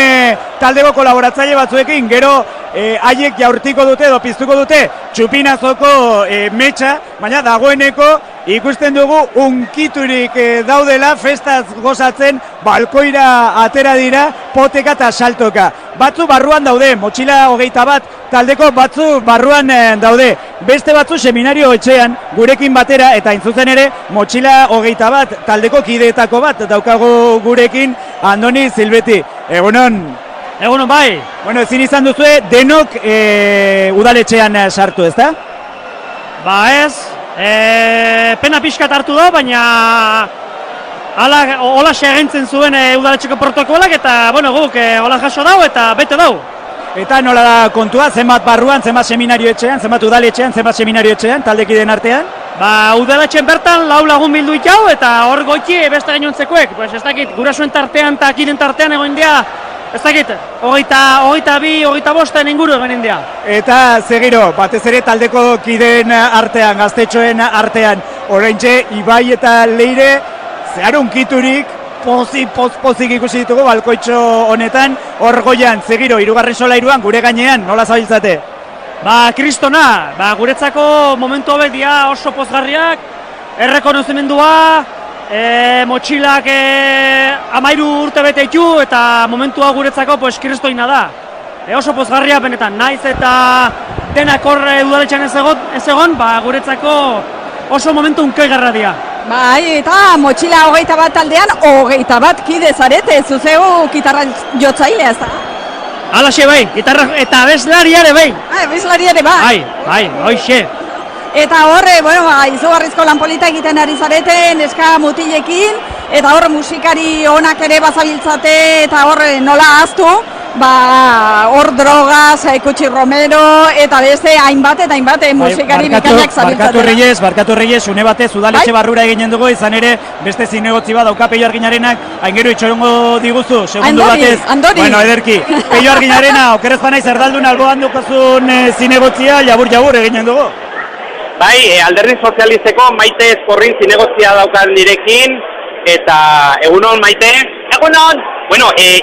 taldeko kolaboratzaile batzuekin, gero haiek jaurtiko dute edo piztuko dute txupinazoko metxa, baina dagoeneko ikusten dugu unkiturik daudela festaz gozatzen, balkoira atera dira, poteka eta saltoka. Batzu barruan daude, motxila 21 taldeko batzu barruan daude. Beste batzu seminario etxean gurekin batera eta intzuzen ere motxila 21 taldeko kideetako bat daukago gurekin, Andoni Zilbeti. Egunon bai. Bueno, ezin izan duzue denok udaletxean sartu, ezta? Ba ez, pena pixkat hartu da, baina hola segentzen zuen udaletxeko protokolak, eta bueno, guk hola jaso dau eta bete dau. Eta nola da kontua, zenbat barruan, zenbat seminario etxean, zenbat udaletxean, zenbat seminario etxean, taldekideen artean? Ba, udaletxen bertan 4 lagun bildu itau, eta hor goiti beste gainontzekoek. Pues ez dakit, gurasuen tartean eta kiden tartean egoin dira, ez dakit, 22, 25 inguru egoin dira. Eta zegiro, batez ere taldeko kideen artean, gaztetxoen artean, oraintxe Ibai eta Leire, zehar unkiturik, pozik ikusi ditugu balkoitxo honetan, hor goian, zegiro, 3. solairuan, gure gainean, nola zabiltzate? Ba, kristona, guretzako momentu hauek dira oso pozgarriak, errekonozimendua, motxilak 13 urte bete ditu, eta momentua guretzako kristoina da. Oso pozgarria benetan, naiz eta denak hor udaletxean ez egon, guretzako oso momentu unkaigarra dira. Bai, eta motxila 21 taldean, 21 kide zarete, zuzeu gitarra jotzailea, ez da? Alaxe bai, gitarra eta abeslariare bai. Abeslariare bai. Bai, hoixe. Eta horre, bueno, izugarrizko lan polita egiten ari zareten, eska mutilekin, eta horre musikari onak ere bazabiltzate, eta horre nola ahaztu, hor Drogaz, Kutxi Romero, eta beste hainbat musikari bikainak zabiltzatera. Barkatu Reyes, une batez, udaletxe barrura eginen dugu, izan ere, beste zinegotzi bat dauka Peio Arginarenak, haingero itxorongo diguzu, segundu batez. Andori. Bueno, ederki, Peio Arginarena, okerrez banaiz erdaldun alboan dukazun zinegotzia, jabur eginen dugu. Bai, Alderdi Sozialisteko Maite Ezkorrin zinegotzia daukan nirekin, eta egunon Maite? Egunon! Bueno, 3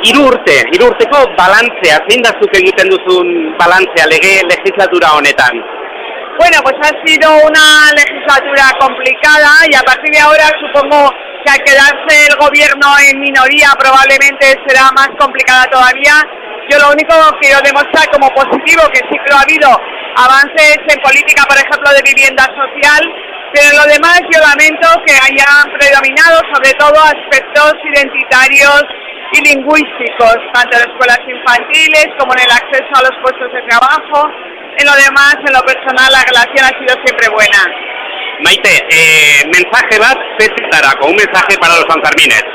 urteko balantzea, zein da zuk egiten duzun balantzea legislatura honetan? Bueno, pues ha sido una legislatura complicada y a partir de ahora supongo que al quedarse el gobierno en minoría probablemente será más complicada todavía. Yo lo único que quiero demostrar como positivo que sí que ha habido avances en política, por ejemplo, de vivienda social, pero en lo demás yo lamento que hayan predominado sobre todo aspectos identitarios y lingüísticos, tanto en las escuelas infantiles como en el acceso a los puestos de trabajo. En lo demás, en lo personal, la relación ha sido siempre buena. Maite, mensaje bat festetarako, un mensaje para los sanfermines.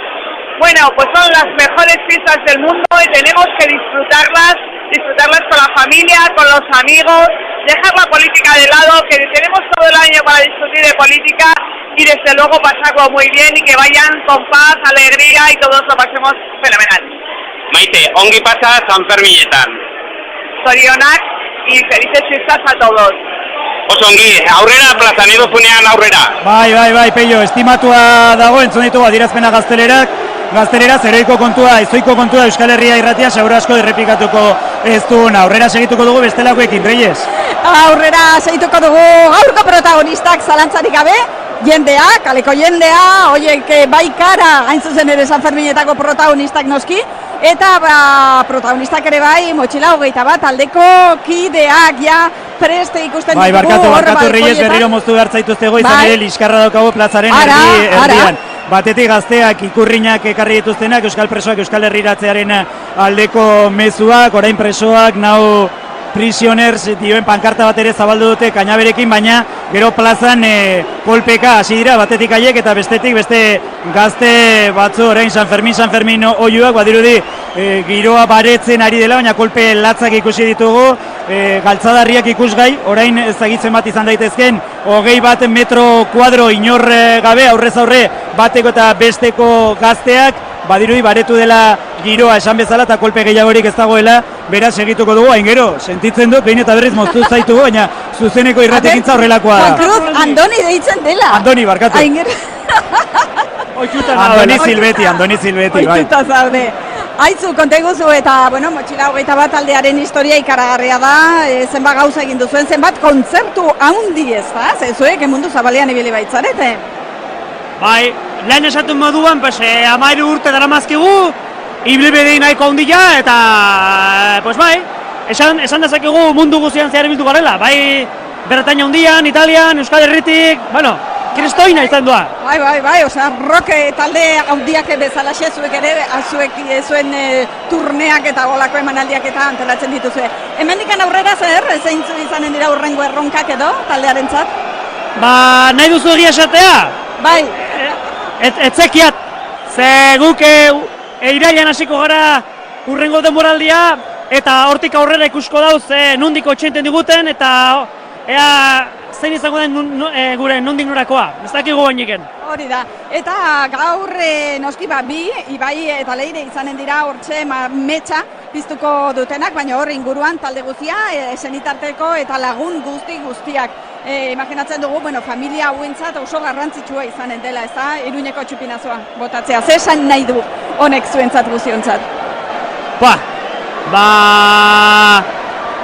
Bueno, pues son las mejores fiestas del mundo y tenemos que disfrutarlas con la familia, con los amigos, dejar la política de lado, que tenemos todo el año para discutir de política y desde luego pasarlo muy bien y que vayan con paz, alegría y todos lo pasemos fenomenal. Maite, ongi pasa Sanferminetan. Zorionak y felices fiestas a todos. Oso ongi, aurrera plazan eduzunean aurrera. Bai, Peio, estimatua dago, entzun ditugu adierazpena gazteleraz, heroiko kontua, ezoiko kontua Euskal Herria irratia, seguro asko errepikatuko ez duen, aurrera segituko dugu bestelakoekin, Reyes? Aurrera segituko dugu, gaurko protagonistak zalantzarik gabe, jendea, kaleko jendea, oiek bai kara, hain zuzen ere Sanferminetako protagonistak noski, eta protagonistak ere bai, motxila 21 taldeko kideak, ja, preste ikusten bai, ditugu. Barkatu Reyes, berriro moztu behar zaituztego, izan ere, liskarra daukago plazaren erdian. Batetik gazteak ikurriñak ekarri dituztenak, Euskal Presoak Euskal Herriratzearen aldeko mezuak, orain presoak, nau prisioners dioen pankarta bat ere zabaldu dute kainaberekin, baina gero plazan kolpeka hasi dira, batetik haiek eta bestetik beste gazte batzu orain San Fermin oiuak, badirudi giroa baretzen ari dela, baina kolpe latzak ikusi ditugu, galtzadarriak ikusgai, orain ezagitzen bat izan daitezken, 21 metro kuadro inor gabe, aurrez aurre bateko eta besteko gazteak, badirudi baretu dela giroa esan bezala eta kolpe gehiagorik ez dagoela, beraz segituko dugu, hain gero, sentitzen dut, behin eta berriz moztu zaitugu, baina zuzeneko irratekintza horrelakoa da. Juan Cruz, Andoni deitzen dela. Andoni, barkatu. Andoni Silbeti, bai. Oituta zaude. Aizu, konta eguzu eta, bueno, motxila 21 taldearen historia ikaragarria da, zenbat gauza egin duzuen, zenbat kontzertu handi ez da, zezuek, mundu zabalean ibili baitzarete. Bai, lehen esatun moduan, 13 urte daramazkigu, ibilbide nahiko handia eta, pues bai, esan dezakegu mundu guztian zehar ibiltu garela, bai, Bretaña handian, Italian, Euskal Herritik, bueno, kristoina izan doa. Bai, osea, rock talde handiak bezalaxe zuek ere, zuen turneak eta golako emanaldiak eta antolatzen dituzue. Hemendikan aurrera zer, zeintzu izanen dira hurrengo erronkak edo taldearentzat? nahi duzu egia esatea? Bai. Etzekiat, ze guk irailan hasiko gara urrengo denboraldia, eta hortik aurrera ikusko dauz nondik otxenten diguten, eta ea zein izango den gure nondik norakoa, ez dakigu bainiken. Hori da, eta gaur noski bi, Ibai eta Leire izanen dira hortxe metxa piztuko dutenak, baina hor inguruan talde guztia, senitarteko eta lagun guztiak. Imaginatzen dugu, familia hauentzat oso garrantzitsua izanen dela, ez da, Iruñeko txupinazoa botatzea. Zer esan nahi du honek zuentzat guztiontzat?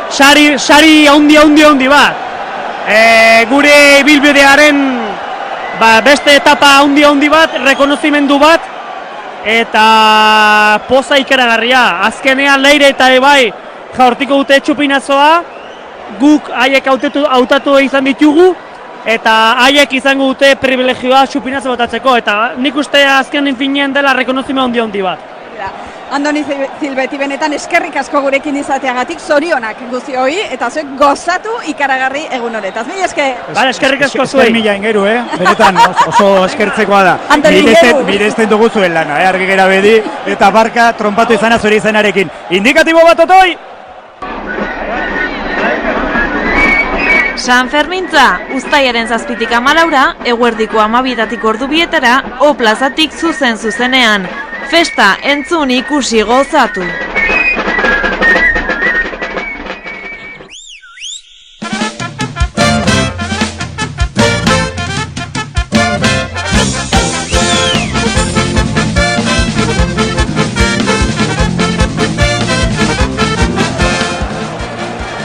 Sari haundi bat. Gure bilbidearen beste etapa haundi bat, rekonozimendu bat, eta poza ikaragarria. Azkenean Leire eta Ibai jaurtiko dute txupinazoa, guk haiek hautatu izan ditugu, eta haiek izango dute privilegioa txupinazo botatzeko, eta nik uste azkenean finean dela rekonozime haundi bat. Andoni Zilbeti, benetan eskerrik asko gurekin izateagatik, zorionak guztioi, eta zuek gozatu ikaragarri egun honetaz. Mila esker. Eskerrik asko zuei. Esker mila ingeru, benetan oso eskertzekoa da. Miresten dugu zuen lana, argi gera bedi, eta barka trompatu izana zure izenarekin. Indikatibo bat otoi! San Fermintza, uztailaren 7tik 14, eguerdiko 12 ordubietara, O plazatik zuzenean. Festa, entzun, ikusi, gozatu.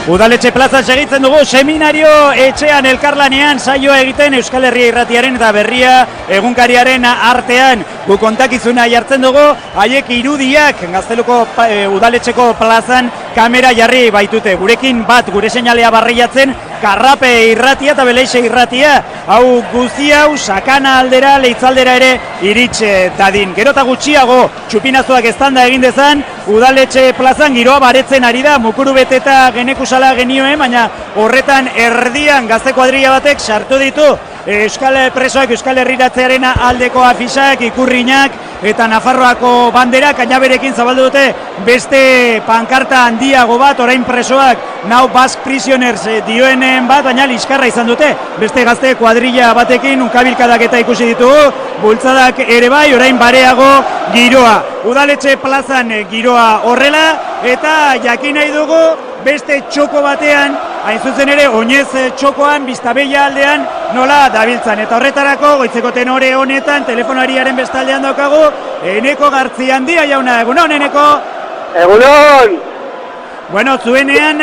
Udaletxe plazan segitzen dugu, seminario etxean elkarlanean saioa egiten Euskal Herria Irratiaren eta Berria egunkariaren artean. Gu kontakizuna jartzen dugu, haiek irudiak Gazteluko udaletxeko plazan kamera jarri baitute. Gurekin bat, gure seinalea barriatzen, Karrape irratia eta Beleixe irratia. Hau guzti hau, Sakana aldera, Leitzaldera ere iritxe dadin. Gero eta gutxiago, txupinazoak eztanda egin dezan, udaletxe plazan giroa baretzen ari da, mukuru beteta genekusala genioen, baina horretan erdian gazte kuadrilla batek sartu ditu Euskal presoak, Euskal Herriratzearen aldeko afisak, ikurriñak eta Nafarroako bandera, kainaberekin zabaldu dute beste pankarta handiago bat, orain presoak Now Basque Prisoners dioenen bat, baina liskarra izan dute, beste gazte kuadrilla batekin unkabilkadak eta ikusi ditugu, bultzadak ere bai, orain bareago giroa. Udaletxe plazan giroa horrela, eta jakin nahi dugu beste txoko batean, hain zuzen ere, oinez txokoan, Biztabella aldean, nola dabiltzan. Eta horretarako, goitzeko tenore honetan, telefonariaren bestaldean daukagu, Eneko Gartziandia jauna, egunon, Eneko? Egunon! Bueno, zuenean,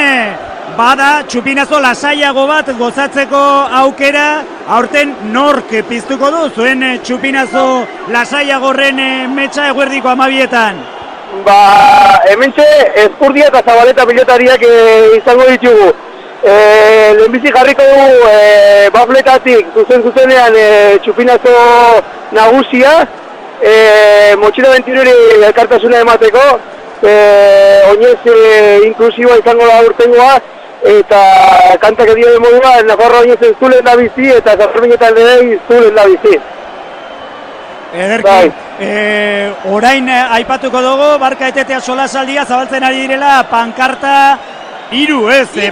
bada, txupinazo lasaiago bat gozatzeko aukera, aurten nork piztuko du, zuen txupinazo lasaiagorren metxa eguerdiko 12etan? Hementxe, Ezkurdia eta Zabaleta pilotariak izango ditugu. Lehenbizi jarriko dugu bafletatik zuzenean txupinazo nagusia, motxila bentiruri elkartasuna emateko, oinez inklusiboa izango da urtengoa, eta kantak edio de modua, Nafarroa oinez zulen da bizi, eta Zaferminetan ere zulen da bizi. Ederki, orain aipatuko dugu, barka etetea solasaldia zabaltzen ari direla, pankarta iru,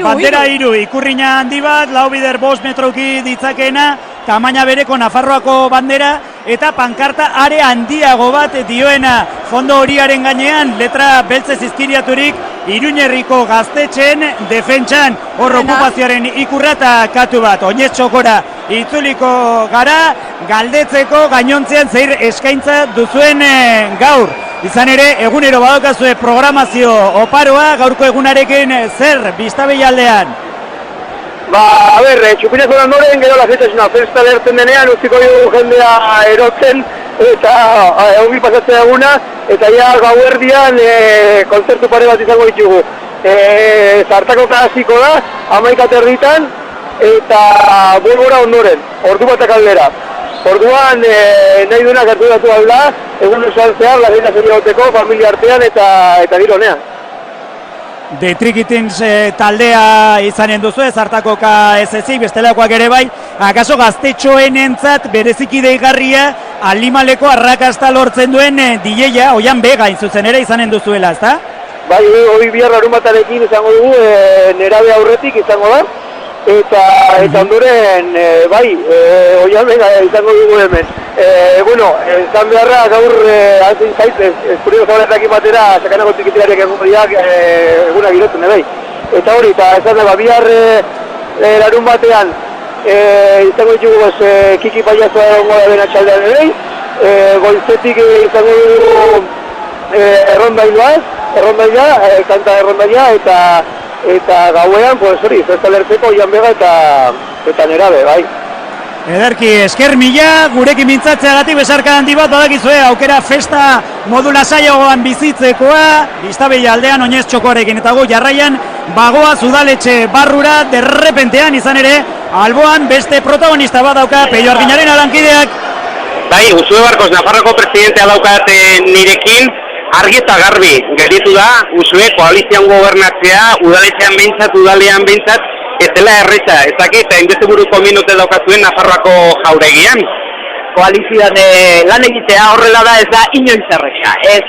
bandera iru, ikurriña handi bat, lau bider 5 metroki ditzakena, tamaina bereko Nafarroako bandera, eta pankarta are handiago bat dioena fondo horiaren gainean, letra beltzez izkiriaturik, Iruñerriko gaztetxen defentsan, hor okupazioaren ikurra eta katu bat, oinez txokora itzuliko gara, galdetzeko gainontzean zeir eskaintza duzuen gaur. Izan ere, egunero badokazue programazio oparoa, gaurko egunarekin zer, Biztabella aldean? Txupinazo ondoren, gero lasaitasuna festa lertzen denean, utziko dugu jendea erotzen, eta ongi pasatzea eguna, eta ja gauerdian kontzertu pare bat izango ditugu. Zartako klasiko da, 11:30, eta bolbora ondoren, ordu batak aldera. Orduan, nahi duenak hartu datu alda, egun osoan zehar, lasaitasun jagoteko, familia artean eta gironean. Detrikitins taldea izanen duzu, zartakoka ez ezik, bestelakoak ere bai, akaso gaztetxoen entzat bereziki deigarria Alimaleko arrakasta lortzen duen DJ-a, Oian Bega zuzen ere izanen duzuela, ezta? Bai, hori bihar larunbatarekin izango dugu, nerabe aurretik izango da, eta ondoren, bai, Oian Bega izango dugu hemen. Bueno, izan beharra gaur hazin zaiz, eskurio zabaletakin batera, sakanako txikitilariak egon diak eguna girotzen, bai. Eta hori, eta esan da, bihar larun batean, izango ditugu Kiki Paiazoa egongo da bena txaldean ere, goizetik izango dugu errondaila, kanta errondaila, eta gauean, pues hori, festa lertzeko Oian Bega eta nerabe, bai. Ederki, esker mila, gurekin mintzatzeagatik besarka handi bat badakizue, aukera festa modu lasaiagoan bizitzekoa, Biztabeia aldean oinez txokoarekin, eta gu jarraian bagoaz udaletxe barrura, derrepentean izan ere, alboan beste protagonista bat dauka, Peio Arginaren alankideak. Bai, Usue Barkos, Nafarroko presidentea daukat nirekin, argi eta garbi gelditu da, Usue koalizioan gobernatzea, udaletxean behintzat, udalean behintzat, ez dela erreza, ez dakit, hainbeste buruko minute daukazuen Nafarroako jauregian. Koalizioan lan egitea horrela da ez da inoiz erreza. Ez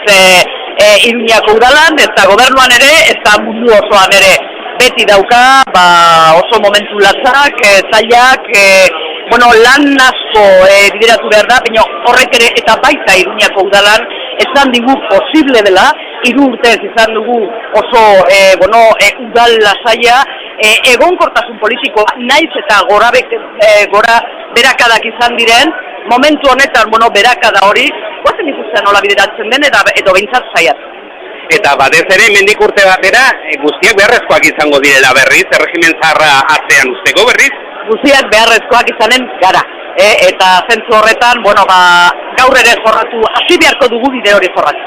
Iruñako udalan, ez da gobernuan ere, ez da mundu osoan ere. Beti dauka, oso momentu latzak, zailak, lan asko bideratu behar da, baina horrek ere eta baita Iruñako udalan, esan digu posible dela, 3 urtez izan dugu oso udal lasaia, egonkortasun politikoa naiz eta gora berakadak izan diren, momentu honetan berakada hori, guazen ikusten nola bideratzen den edo behintzat saiatzen. Eta batez ere, mendik urte batera, guztiak beharrezkoak izango direla berriz, erregimen zaharra atzean usteko berriz? Guztiak beharrezkoak izanen gara. Eta zentzu horretan, gaur ere jorratu, hasi beharko dugu bide hori jorratu.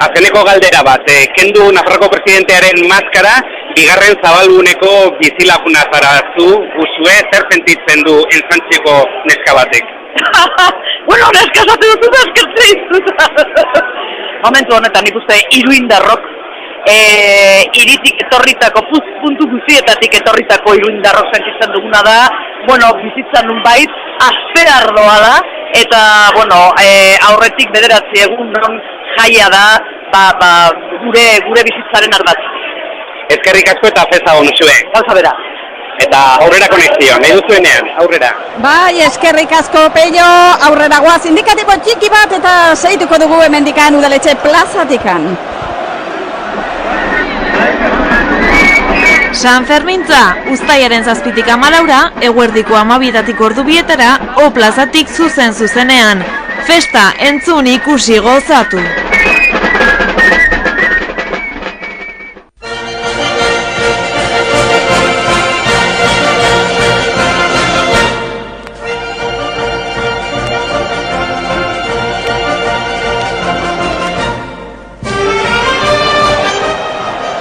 Azkeneko galdera bat, kendu Nafarroko presidentearen maskara, bigarren zabalguneko bizilaguna zara zu, Usue, zer sentitzen du entzantxeko neska batek? Neska zate duzu da eskertzea Momentu honetan ikuste iruindarrok, iritik etorritako, puntu guztietatik etorritako iruindarrok sentitzen duguna da, bizitzan nunbait, asperardoa da, eta, aurretik bederatzi egun jaia da, gure bizitzaren ardatza. Ezkerrik asko eta festa hon Usue. Gauza bera. Eta aurrera konexioa, nahi duzuenean, aurrera. Bai, eskerrik asko Peio, aurrera guaz, indikatibo txiki bat eta segituko dugu hemendikan udaletxe plazatikan. San Fermintza, uztailaren 7tik 14, eguerdiko 12tik ordu bietara, O plazatik zuzenean. Festa entzun ikusi gozatu.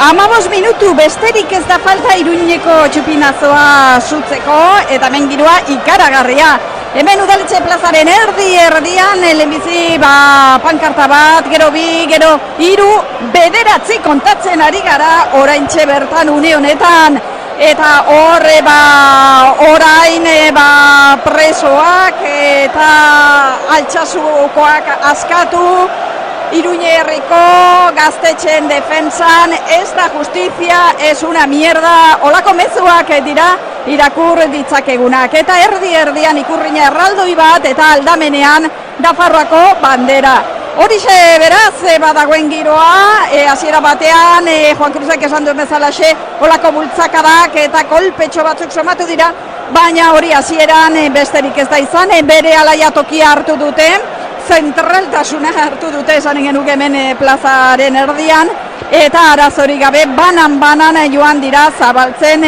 Amabos minutu besterik ez da falta Iruñeko txupinazoa sutzeko eta hemen giroa ikaragarria. Hemen udaletxe plazaren erdian lehenbizi pankarta bat, gero 2, gero 3, 9 kontatzen ari gara oraintxe bertan une honetan. Eta horre orain presoak eta Altsasukoak askatu, Iruñe herriko gaztetxeen defentsan, ez da justizia, ez una mierda, olako mezuak dira irakur ditzakegunak. Eta erdian ikurrina erraldoi bat eta aldamenean Nafarroako bandera. Horixe beraz, badagoen giroa, hasiera batean, Juan Cruzek esan duen bezalaxe, olako bultzakadak eta kolpetxo batzuk somatu dira, baina hori hasieran besterik ez da izan, bere alaia tokia hartu dute, zentraltasuna hartu dute esanen genuke hemen plazaren erdian, eta arazorik gabe banan joan dira zabaltzen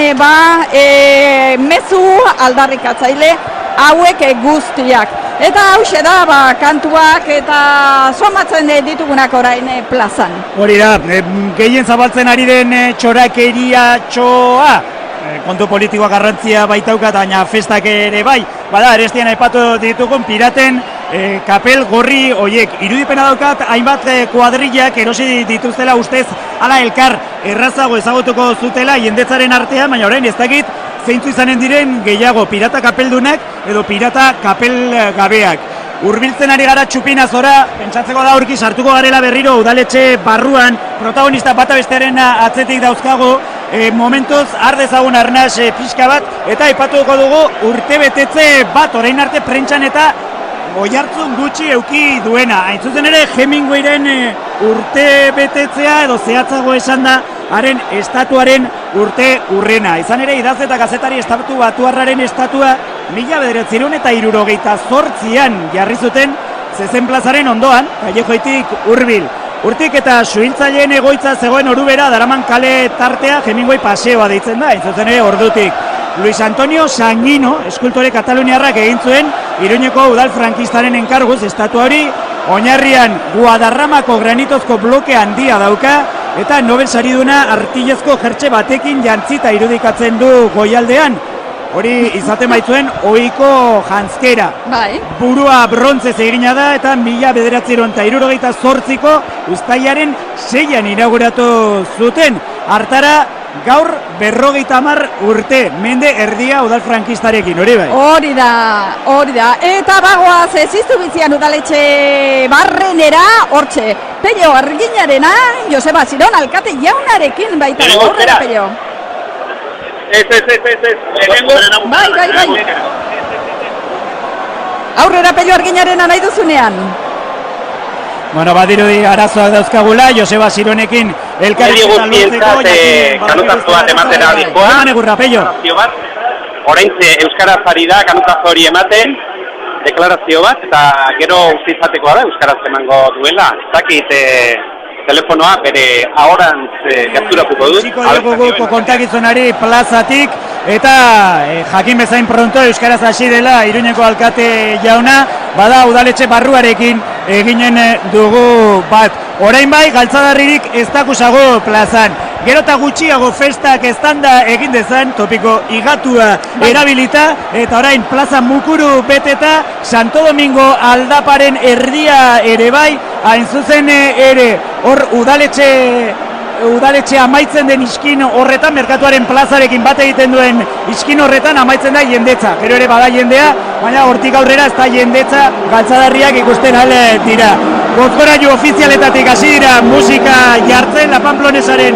mezu aldarrikatzaile hauek guztiak. Eta hause da, kantuak eta somatzen ditugunak orain plazan. Hori da, gehien zabaltzen ari den txorakeria txoa. Kontu politikoa garrantzia baitaukat, baina festak ere bai. Bada, arestian aipatu ditugun piraten kapel gorri hoiek. Irudipena daukat hainbat kuadrillak erosi dituztela ustez ala elkar errazago ezagutuko zutela jendetzaren artean, baina orain ez dakit zeintzu izanen diren gehiago, pirata kapeldunak edo pirata kapel gabeak. Hurbiltzen ari gara txupinazora, pentsatzeko da aurki sartuko garela berriro udaletxe barruan, protagonista bata bestearen atzetik dauzkago, momentuz ardezagun arnaz pixka bat, eta aipatuko dugu urtebetetze bat, orain arte prentxan eta oihartzun gutxi euki duena. Hain zuzen ere, Hemingwayren urtebetetzea edo zehatzago esan da, haren estatuaren urte urrena. Izan ere, idaz eta gazetari estatu batuarraren estatua 1968an jarri zuten Zezen plazaren ondoan, Callejoitik hurbil. Urtik eta suhiltzaileen egoitza zegoen orubera daraman kale tartea Hemingway paseoa deitzen da, intzutzen ere ordutik. Luis Antonio Sanguino, eskultore kataluniarrak egin zuen Iruñeko udal frankistaren enkarguz estatua hori, oinarrian Guadarramako granitozko bloke handia dauka, eta Nobel sariduna artilezko jertxe batekin jantzita irudikatzen du goialdean. Hori izaten baitzuen ohiko janzkera. Bai. Burua brontzez egina da eta 1968ko uztailaren 6an inauguratu zuten. Hartara gaur 50 urte, mende erdia udal frankistarekin, hori bai? Hori da. Eta bagoaz eziztu bizian udaletxe barrenera, hortxe, Pello Arginarena, Joseba Ziron, alkate jaunarekin baita. Horrela, Pello. Ez. Bai. Aurrera Pello Arginarena nahi duzunean. Bueno, badirudi arazoak dauzkagula, Joseba Zironekin elkarrizketa lortzeko, kanutazo bat ematera dikoa. Eman egurra, Pello. Oraintze euskaraz ari da kanutazo hori ematen, deklarazio bat, eta gero uste izatekoa da euskaraz emango duela. Ez dakit telefonoa bere ahorantz gerturatuko du. Txiko dugu kontakizunari plazatik, eta jakin bezain pronto euskaraz hasi dela Iruñeko alkate jauna, bada udaletxe barruarekin eginen dugu bat. Orain bai, galtzadarririk ez dakusago plazan. Gero eta gutxiago festak estanda egin dezan, topiko igatua erabilita, eta orain plaza mukuru beteta, Santo Domingo aldaparen erdia ere bai, hain zuzen ere, hor udaletxe amaitzen den iskin horretan, merkatuaren plazarekin bat egiten duen iskin horretan amaitzen da jendetza. Gero ere bada jendea, baina hortik aurrera ez da jendetza galtzadarriak ikusten ale dira. Gozgorailu ofizialetatik hasi dira musika jartzen, La Pamplonesaren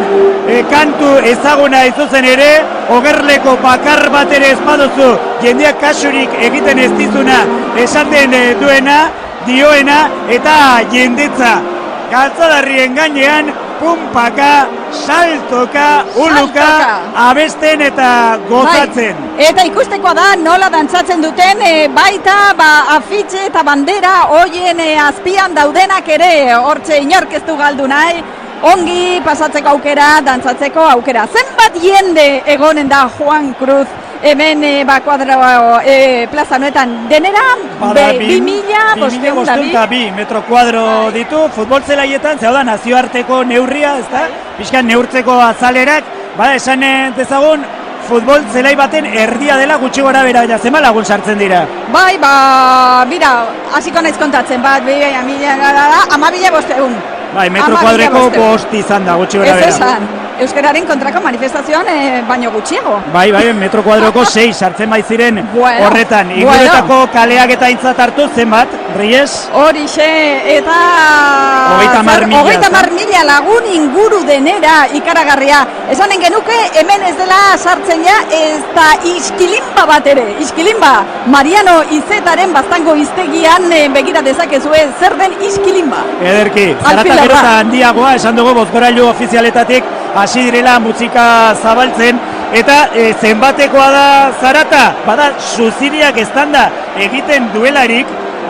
kantu ezaguna izuzen ere, ogerleko bakar bat ere ez baduzu, jendeak kasurik egiten ez dizuna esaten duena, dioena eta jendetza. Galtzadarrien gainean, pumpaka, saltoka, uluka, abesten eta gozatzen. Bai. Eta ikustekoa da nola dantzatzen duten baita afitxe eta bandera hoien azpian daudenak ere, hortxe inork ez du galdu nahi, ongi pasatzeko aukera, dantzatzeko aukera. Zenbat jende egonen da Juan Cruz hemen kuadro plaza noetan denera, 2.502 metro kuadro ditu, futbol zelaietan, zeu da nazioarteko neurria, ez da, pixkan neurtzeko azalerak, bada esan dezagun, futbol zelai baten erdia dela gutxi gora bera, zema lagun sartzen dira? Bai, mira, hasiko naiz kontatzen, bat, 12.500. Bai, metro kuadreko 5 izan da, gutxi gora bera. Ez esan, euskararen kontrako manifestazioan baino gutxiago. Bai, metro kuadroko 6 sartzen baiziren horretan. Inguretako kaleak eta aintzat hartu zenbat, Reyes? Horixe, eta 30.000 lagun inguru denera ikaragarria. Esanen genuke, hemen ez dela sartzen ja, ez da iskilimba bat ere. Iskilimba, Mariano Izetaren baztango iztegian begira dezakezue zer den iskilimba. Ederki, zarata gero eta handiagoa, esan dugu bozgorailu ofizialetatik hasi direla musika zabaltzen, eta zenbatekoa da zarata, bada suziriak estanda egiten duelarik,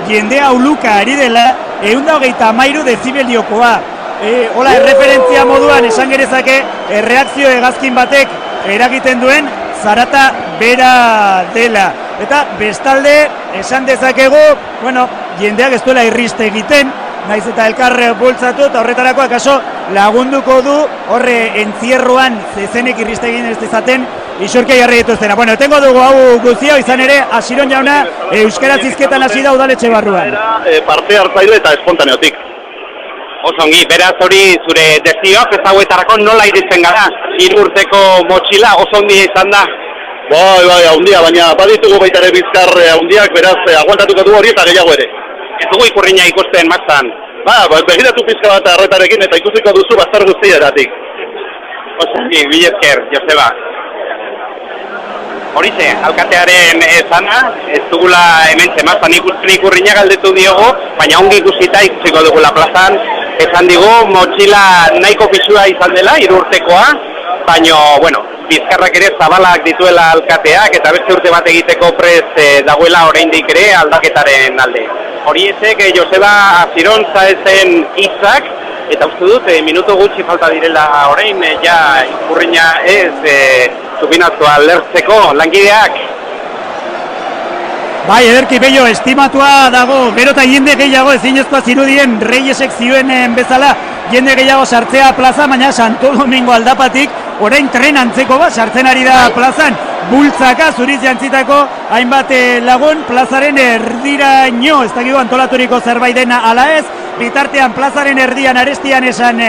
jendea uluka ari dela, 123 dezibeliokoa. Hola, erreferentzia moduan esan gerezake, erreakzio hegazkin batek eragiten duen zarata bera dela. Eta bestalde, esan dezakegu, jendeak ez duela irriste egiten, naiz eta elkarre bultzatu, eta horretarako akaso lagunduko du horre entzierroan zezenek irriste egin ez dezaten isurke jarri dituztena. Bueno, etengo dugu hau guztia, izan ere, Asiron jauna, euskaraz hizketan hasi da udaletxe barruan. Parte hartzaile eta espontaneotik. Oso ongi, beraz hori zure destioak ez hauetarako nola iritzen gara, 3 urteko motxila oso ongi izan da. Bai, haundia, baina baditugu baita ere bizkar haundiak, beraz aguantatuko du hori eta gehiago ere. Ez dugu ikurriña ikusten martzan. Begiratu pizka bat arretarekin eta ikusiko duzu bazter guztieratik. Oso ongi, bilezker, Joseba. Horixe, alkatearen ezana, ez dugula hemen zemazan ikusten ikurriña galdetu diogu, baina ongi ikusita ikusiko dugula plazan. Esan digu, motxila nahiko pisua izan dela, 3 urtekoa, baina, bueno, bizkarrak ere zabalak dituela alkateak, eta beste urte bat egiteko prest dagoela oraindik ere aldaketaren alde. Horiek, Joseba Asiron Saezen hitzak, eta uste dut, minutu gutxi falta direla orain, ja ikurriña ez Zupinazua lertzeko langideak. Bai, ederki bello, estimatua dago, gero eta jende gehiago ezinezkoa zirudien Reyesek zioen bezala, jende gehiago sartzea plaza, baina Santo Domingo aldapatik, orain tren antzeko bat sartzen ari da plazan, bultzaka, zuriz jantzitako hainbat lagun plazaren erdiraino, ez dakigu antolaturiko zerbait dena ala ez, bitartean plazaren erdian arestian esan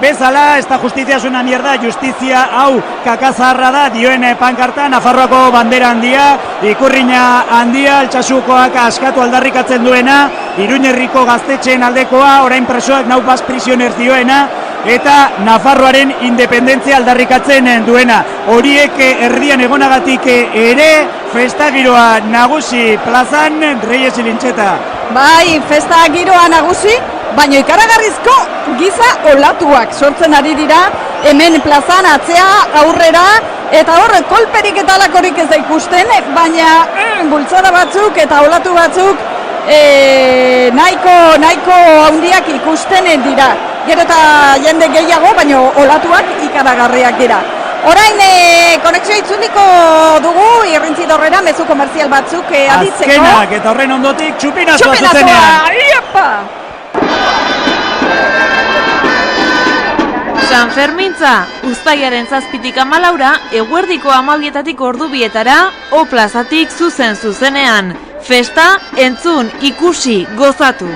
bezala, esta justizia es una mierda, justizia hau kakazarra da, dioen pankarta, Nafarroako bandera handia, ikurriña handia, Altsasukoak askatu aldarrikatzen duena, Iruñerriko gaztetxeen aldekoa, orain presoak nau bas prisioners dioena, eta Nafarroaren independentzia aldarrikatzen duena. Horiek erdian egonagatik ere, festa giroa nagusi plazan, Reyes Ilintxeta. Bai, festa giroa nagusi, baina ikaragarrizko giza olatuak sortzen ari dira, hemen plazan atzea aurrera, eta hor kolperik eta alakorik ez da ikusten, baina bultzada batzuk eta olatu batzuk nahiko handiak ikusten dira. Gero eta jende gehiago, baina olatuak ikaragarriak dira. Orain konexioa itzuliko dugu, irrintzidorrera, mezu komerzial batzuk aditzeko. Azkenak, eta horren ondotik txupinazua zuzenean. Iepa! San Fermintza, uztailaren 7tik 14, eguerdiko 12etatik ordubietara, O plazatik zuzenean. Festa, entzun, ikusi, gozatu.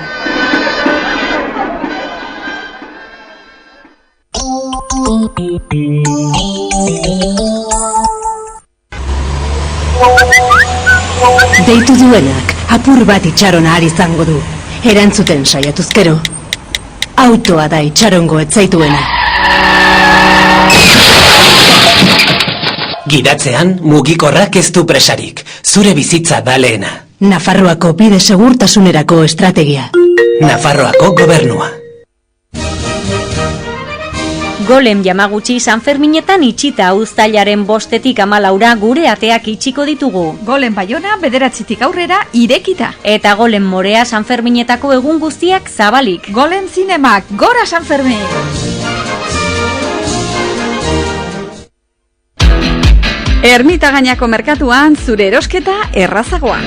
Deitu duenak apur bat itxaron ahal izango du. Erantzuten saiatuzkero, autoa da itxarongo etzaituena. Gidatzean mugikorrak ez du presarik, zure bizitza da lehena. Nafarroako bide segurtasunerako estrategia. Nafarroako gobernua. Golem Yamaguchi San Ferminetan itxita uztailaren 5tik 14 gure ateak itxiko ditugu. Golem Baiona 9tik aurrera irekita. Eta Golem Morea San Ferminetako egun guztiak zabalik. Golem Zinemak, gora San Fermin! Ermitagainako merkatuan zure erosketa errazagoa.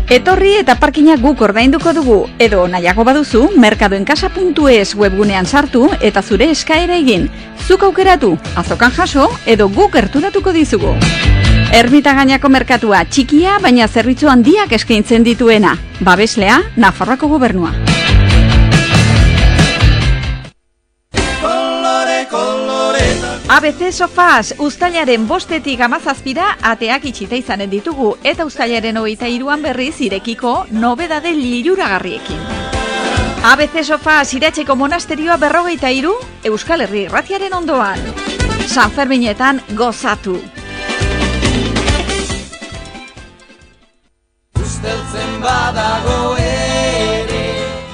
Etorri eta parkina guk ordainduko dugu, edo nahiago baduzu, merkadoenkasa.es webgunean sartu eta zure eskaera egin. Zuk aukeratu, azokan jaso, edo guk gerturatuko dizugu. Ermitagainako merkatua txikia, baina zerbitzu handiak eskaintzen dituena. Babeslea, Nafarroako gobernua. ABC Sofas, uztailaren 5tik 17 ateak itxita izanen ditugu, eta uztailaren 23an berriz irekiko nobedade liluragarriekin. ABC Sofas Iratzeko monasterioa 53, Euskal Herri Irratiaren ondoan. San Ferminetan gozatu. Usteltzen badago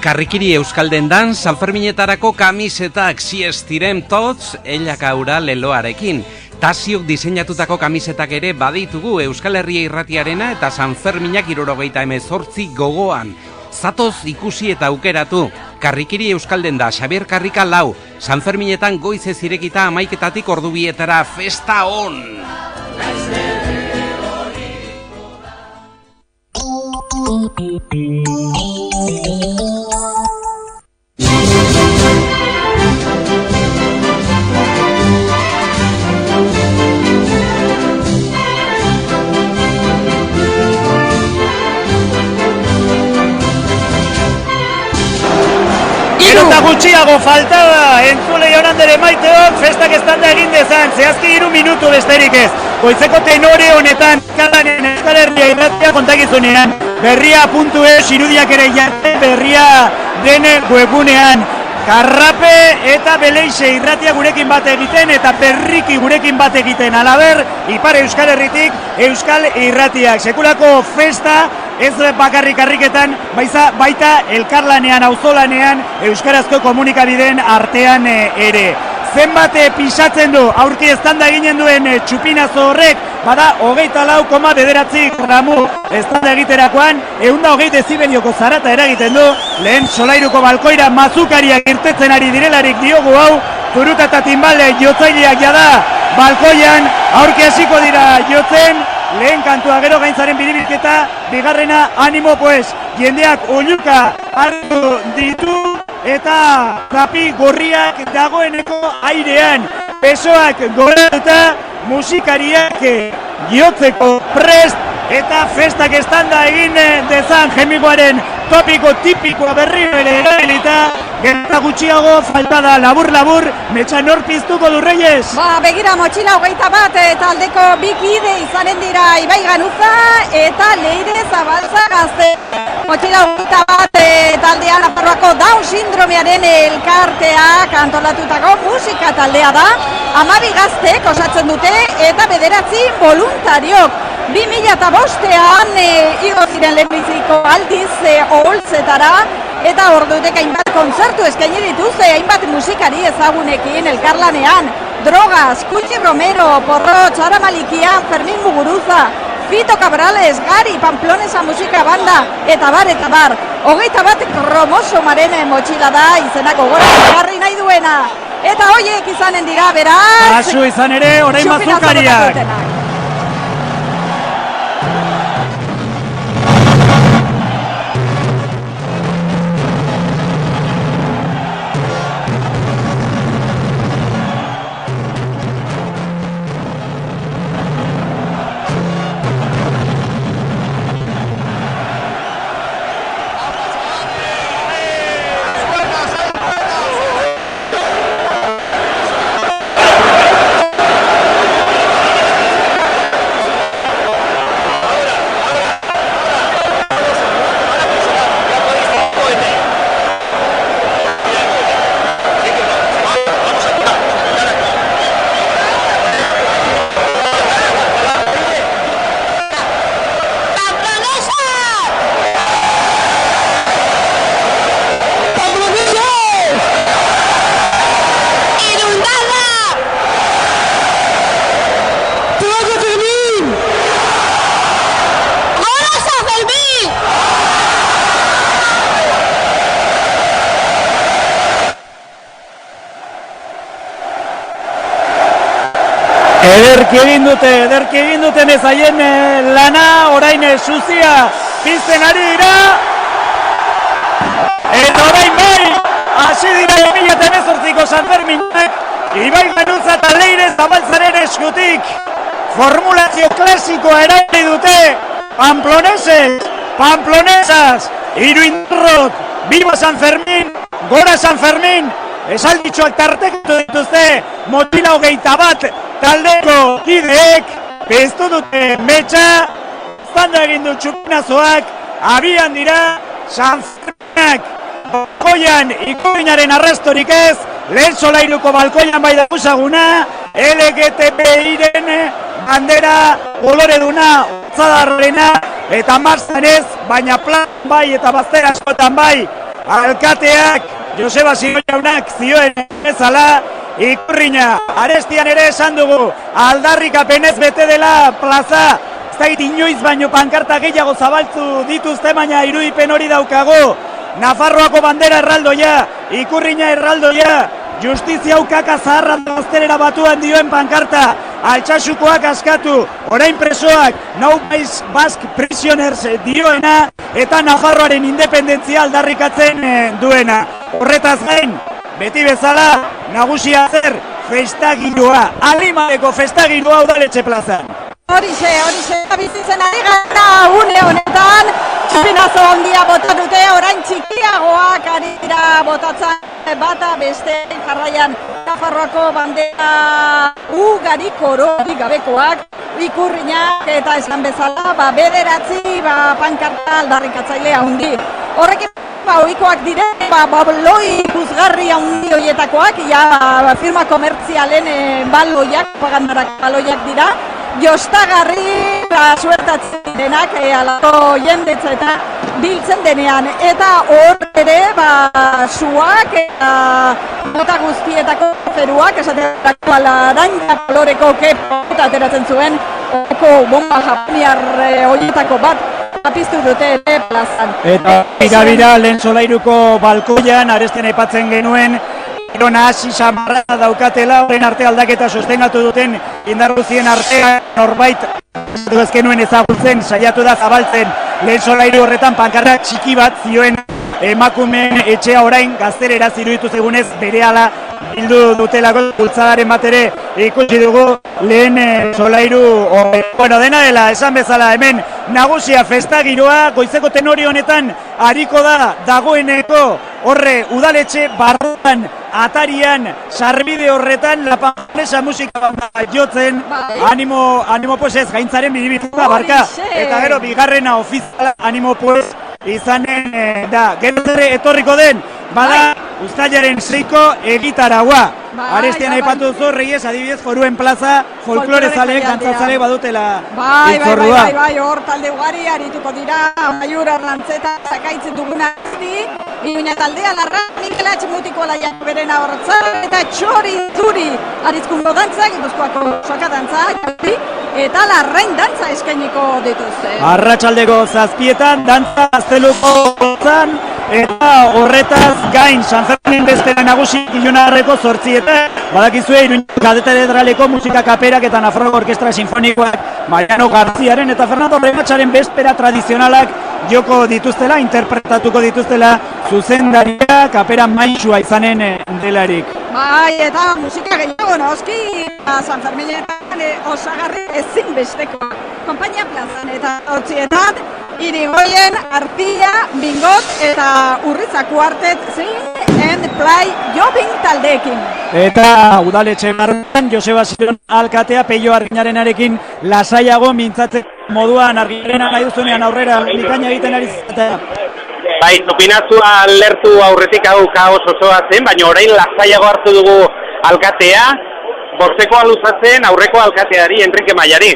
Karrikiri Euskaldendan Sanferminetarako kamisetak siestiren tots elakaura leloarekin. Tasiok diseinatutako kamisetak ere baditugu Euskal Herria Irratiarena eta Sanferminak 78 gogoan. Zatoz ikusi eta aukeratu. Karrikiri Euskaldenda Xabier Karrika 4, Sanferminetan goizez irekita 11etatik ordubietara, festa on! gutxiago faltada entzule Jonandere maiteok festak estanda egin dezan, zehazki 3 minutu besterik ez. Goizeko tenore honetan, kalanen Euskal Herria irratia kontakizunean, berria.es irudiak ere jarte, berria dene webunean. Karrape eta Beleixe irratia gurekin bat egiten eta berriki gurekin bat egiten. Alaber, Ipar Euskal Herritik Euskal Irratiak. Sekulako festa ez bakarrik harriketan, baita elkarlanean, auzolanean, euskarazko komunikabideen artean ere. Zenbat pisatzen du, aurki estanda eginen duen txupinazo horrek, bada 24,9 gramu estanda egiterakoan, 120 dezibelioko zarata eragiten du, lehen solairuko balkoira mazukariak irtetzen ari direlarik diogu hau, zuruta eta timbale jotzaileak jada, balkoian aurki hasiko dira jotzen, lehen kantua gero gaintzaren biribilketa, bigarrena animo pues, jendeak oinuka hartu ditu, eta zapi gorriak dagoeneko airean, pesoak goratuta, musikariak jotzeko prest, eta festak estanda egin dezan Jemigoaren topiko tipikoa berri ere erabilita, gerta gutxiago falta da labur-labur, metxa nor piztuko du Reyes? Begira, motxila 21 taldeko bikide izanen dira Ibai Ganuza eta Leire Zabalza Gazte. Motxila 21 taldean Nafarroako Down sindromearen elkartea kantolatutako musika taldea da. 12 gaztek osatzen dute eta 9 voluntariok. 2005ean igo ziren lehenbiziko aldiz oholtzetara eta ordutek hainbat kontzertu eskaini dituzte hainbat musikari ezagunekin elkarlanean. Drogas, Kutsi Romero, Porro, Txara Malikian, Fermin Muguruza, Fito Cabrales, Gari, Pamplonesa musika banda, eta bar. 21 kromosomaren motxila da izenako gora jarri nahi duena. Eta hoiek izanen dira, beraz... Kasu izan ere, orain mazukariak. Ederki egin duten ez haien lana, orain suzia pizten ari dira. Eta orain bai, hasi dira 2018ko San Ferminak, Ibai Ganuza eta Leire Zabaltzaren eskutik. Formulazio klasikoa erabili dute, Pamplonesas, Iruindarrok, Viva San Fermin, Gora San Fermin, esalditxoak tartekatu dituzte, motila 21 taldeko kideek, piztu dute metxa, zanda egin du txupinazoak, abian dira, San Ferminak, balkoian ikuinaren arrastorik ez, lehen solairuko balkoian bai dagusaguna, LGTBIren bandera koloreduna, otzadarrena, eta marzan ez, baina plan bai eta bazter askotan bai, alkateak, Joseba Zigoiaunak zioen ezala, Ikurriña, arestian ere esan dugu, aldarrikapenez bete dela plaza, ez da inoiz baino pankarta gehiago zabaltzu dituzte, baina irudipen hori daukago, Nafarroako bandera erraldoia, Ikurriña erraldoia, justizia ukaka zaharra bazterera batuan dioen pankarta, Altsaxukoak askatu, orain presoak, no mais Basque prisoners dioena, eta Nafarroaren independentzia aldarrikatzen duena. Horretaz gain, beti bezala, nagusia zer, festagiroa, Alimadeko festagiroa udaletxe plazan. Horixe, bizitzen ari gara une honetan, txupina Arazo handia bota dute, orain txikiagoak ari dira botatzen bata beste jarraian Nafarroako bandera ugari kororik gabekoak, ikurriñak eta esan bezala, bederatzi pankarta aldarrikatzaile handi. Horrekin ohikoak dire, babloi ikusgarri handi horietakoak, firma komertzialen baloiak, pagandarak baloiak dira, jostagarri suertatzen denak alako jendetza eta biltzen denean. Eta hor ere, suak eta mota guztietako feruak, esaterako laranja koloreko kepa ateratzen zuen, bomba japoniar horietako bat, apiztu dute plazan. Eta bira lehen solairuko balkoian, aresten aipatzen genuen, Irona hasi samarra daukatela, horren arte aldaketa sostengatu duten indarruzien artean norbait ezkenuen ezagutzen, saiatu da zabaltzen lehen solairu horretan pankarra txiki bat zioen emakumeen etxea orain gaztelera ziruditu zegunez berehala bildu dutelako bultzadaren bat ere ikusi dugu lehen solairu bueno, dena dela, esan bezala hemen nagusia festa giroa, goizeko tenori honetan hariko da dagoeneko horre udaletxe barruan atarian sarbide horretan La Pamplesa musika jotzen animo pues ez gaintzaren biribituta barka eta gero bigarrena ofiziala animo pues izanen da gero etorriko den bada uztailaren 6ko egitaragua. Arestian aipatu duzu, Reyes, adibidez, Foruen plaza, folklorezaleek, dantzatzaleek badutela itzordua. Bai, hor talde ugari arituko dira, Maiur Arlantzeta, zakaitzen duguna Iruña taldea, Larra, Mikelatx Mutiko Laiak berena horretzar, eta Txori Zuri, arizkungo dantza, Gipuzkoako soka dantza, eta Larrain dantza eskainiko dituzte. Arratsaldeko 7etan, dantza azteluko zan, eta horretaz gain, San Fermin bestera nagusi Ilunarreko 8 badakizue Iruña katedraleko musika kaperak eta Nafarroko Orkestra Sinfonikoak Mariano Garziaren eta Fernando Rematxaren bespera tradizionalak joko dituztela, interpretatuko dituztela zuzendaria kapera maixua izanen delarik. Bai, eta musika gehiago noski, San Ferminetan osagarri ezinbesteko konpainia plazan eta 8etan Irigoyen, Artia, Bingot eta Urrizako Artet zein and play jobbing taldeekin. Eta udaletxe barruan Joseba Ziron alkatea Peio Arginarenarekin lasaiago mintzatzen moduan Arginarena nahi duzunean aurrera bikaina egiten ari zatea. Bai, opinazua lertu aurretik hau kaos osoa zen, baina orain lasaiago hartu dugu alkatea, bortzekoa luzatzen aurreko alkateari Enrique Maiari.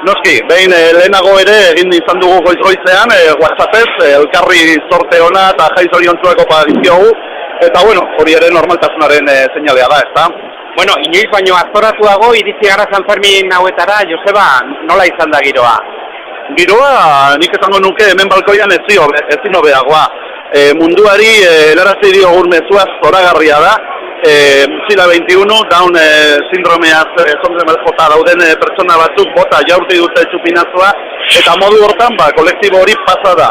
Noski, behin lehenago ere egin izan dugu goiz-goizean, WhatsAppez, elkarri zorte ona eta jaiz oriontzueko padizkiogu, eta bueno, hori ere normaltasunaren seinalea da, ezta? Bueno, inoiz baino aztoratuago iritsi gara San Fermin hauetara, Joseba, nola izan da giroa? Giroa, nik esango nuke hemen balkoian ezin hobeagoa. Munduari helarazi diogun mezua zoragarria da. Zila 21, Down sindromeaz jota dauden pertsona batzuk bota jaurti dute txupinazua, eta modu hortan, kolektibo hori pasa da.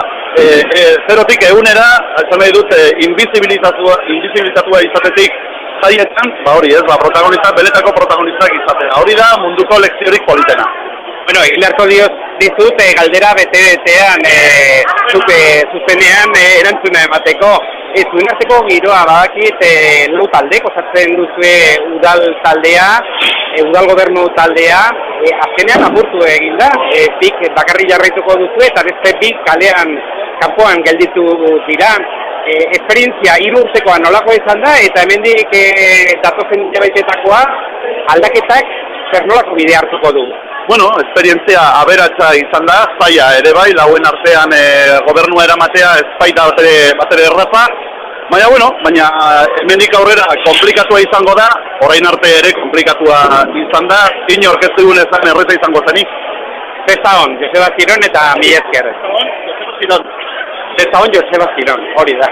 0-tik 100era, esan nahi dut, invisibilitatua izatetik jaietan, hori ez, protagonista, benetako protagonistak izatea. Hori da munduko lekziorik politena. Bueno, hilarko dizut, galdera bete-betean, zuzenean erantzuna emateko. Zuen arteko giroa badakit lau taldek osatzen duzue udal taldea, udal gobernu taldea, azkenean apurtu egin da, bik bakarri jarraituko duzue eta beste bik kalean kanpoan gelditu dira. Esperientzia 3 urtekoa nolako izan da eta hemendik datozen jabaitetakoa aldaketak zer nolako bide hartuko du? Bueno, esperientzia aberatsa izan da, zaila ere bai, lauen artean gobernua eramatea ez baita batere erraza, baina hemendik aurrera komplikatua izango da, orain arte ere komplikatua izan da, inork ez dugun ezan erreza izango zenik. Besta hon, Joseba Ziron eta mi esker. Besta hon, Joseba Ziron, hori da.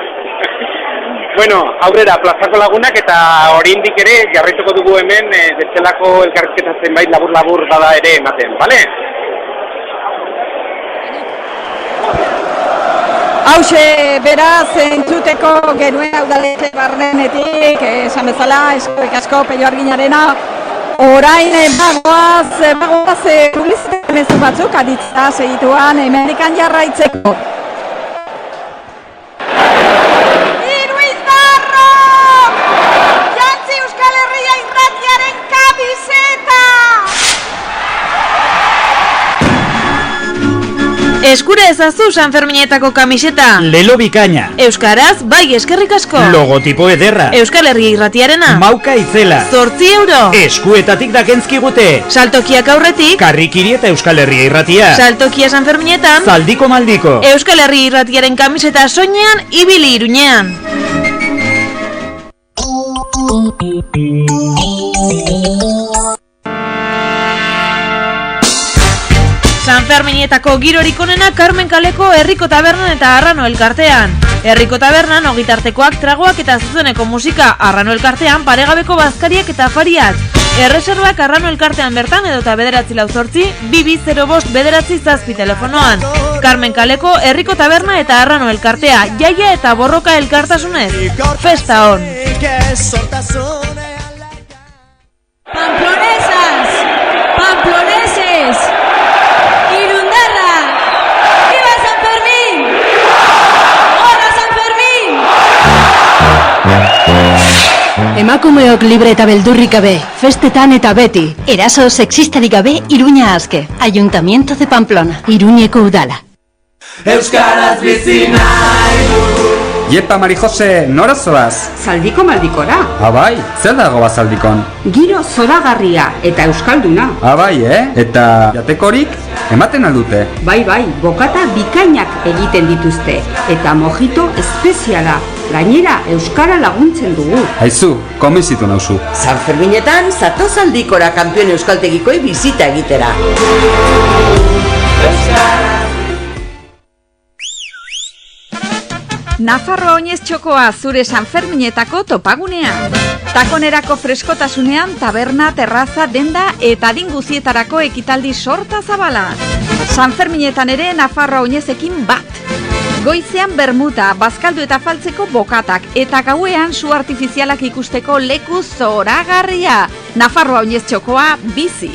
Bueno, aurrera plazako lagunak eta oraindik ere jarraituko dugu hemen bestelako elkarrizketa zenbait labur bada ere ematen, bale? Hauxe, beraz, entzuteko genuen udaletxe barrenetik, esan bezala, eskerrik asko Peio Arginarena, orain bagoaz publizitate mezu batzuk aditza segituan hemendikan jarraitzeko. Eskura ezazu Sanferminetako kamiseta. Lelo bikaina. Euskaraz, bai, eskerrik asko. Logotipo ederra. Euskal Herria Irratiarena. Mauka itzela. 8 euro. Eskuetatik dakentzkigute. Saltokiak aurretik. Karrikiri eta Euskal Herria Irratia. Saltokia Sanferminetan. Zaldiko maldiko. Euskal Herria Irratiaren kamiseta soinean, ibili Iruñean. Sanferminetako girorik onena Carmen kaleko Herriko Tabernan eta Arrano elkartean. Herriko Tabernan ogitartekoak, tragoak eta zuzeneko musika, Arrano elkartean paregabeko bazkariak eta afariak. Erreserbak Arrano elkartean bertan edota 948 2205 987 telefonoan. Carmen kaleko Herriko Taberna eta Arrano elkartea, jaia eta borroka elkartasunez. Festa on! Pamplonesas, pamploneses, Irundarra, ¡viva San Fermín! ¡Hola San Fermín! Emakumeok libre eta beldurrik gabe, festetan eta beti. Eraso sexistarik gabe, Iruña aske. Ayuntamiento de Pamplona, Iruñeko udala. Euskaraz bizi nahi du. Iepa, Mari Jose, nora zoaz? Zaldiko maldikora. Abai, zer dago bazaldikon? Giro zoragarria eta euskalduna. Abai, eta jatekorik ematen aldute? Bai, bokata bikainak egiten dituzte. Eta mojito espeziala. Gainera, euskara laguntzen dugu. Aizu, konbentzitu nauzu. San Ferminetan, zatoz aldikora kanpion euskaltegikoi bizita egitera. Nafarroa oinez txokoa zure Sanferminetako topagunean. Takonerako freskotasunean, taberna, terraza, denda eta adin guzietarako ekitaldi sorta zabala. Sanferminetan ere Nafarroa oinezekin bat. Goizean bermuda, bazkaldu eta faltzeko bokatak eta gauean su artifizialak ikusteko leku zoragarria. Nafarroa oinez txokoa bizi.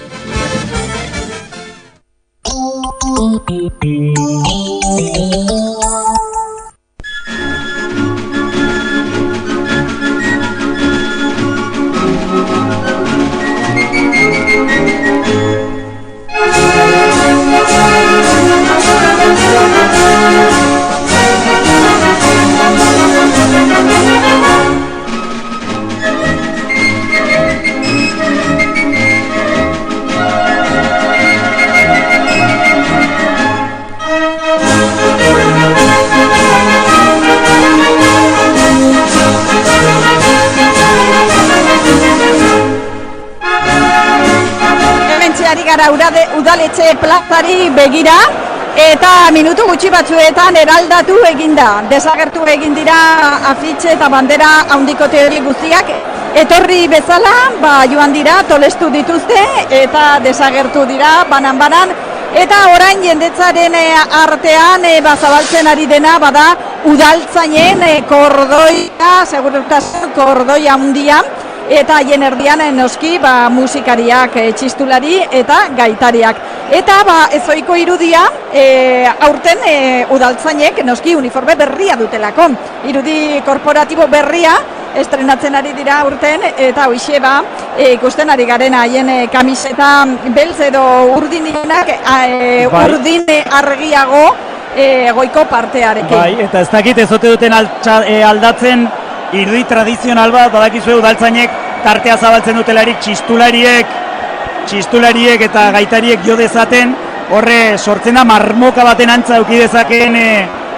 Udaletxe plazari begira eta minutu gutxi batzuetan eraldatu eginda. Desagertu egin dira afitxe eta bandera handiko teori guztiak. Etorri bezala, joan dira, tolestu dituzte eta desagertu dira banan-banan. Eta orain jendetzaren artean zabaltzen ari dena bada udaltzainen kordoia, segurtasun kordoia handia. Eta haien erdian noski musikariak, txistulari eta gaitariak. Eta ezoiko irudia aurten udaltzainek noski uniforme berria dutelako. Irudi korporatibo berria estrenatzen ari dira aurten eta hoixe ikusten ari garen haien kamiseta beltz edo urdinenak urdin argiago goiko partearekin. Bai, eta ez dakit ezote duten aldatzen irudi tradizional bat, badakizue udaltzainek tartea zabaltzen dutelarik txistulariek eta gaitariek jo dezaten, horre sortzen da marmoka baten antza eduki dezakeen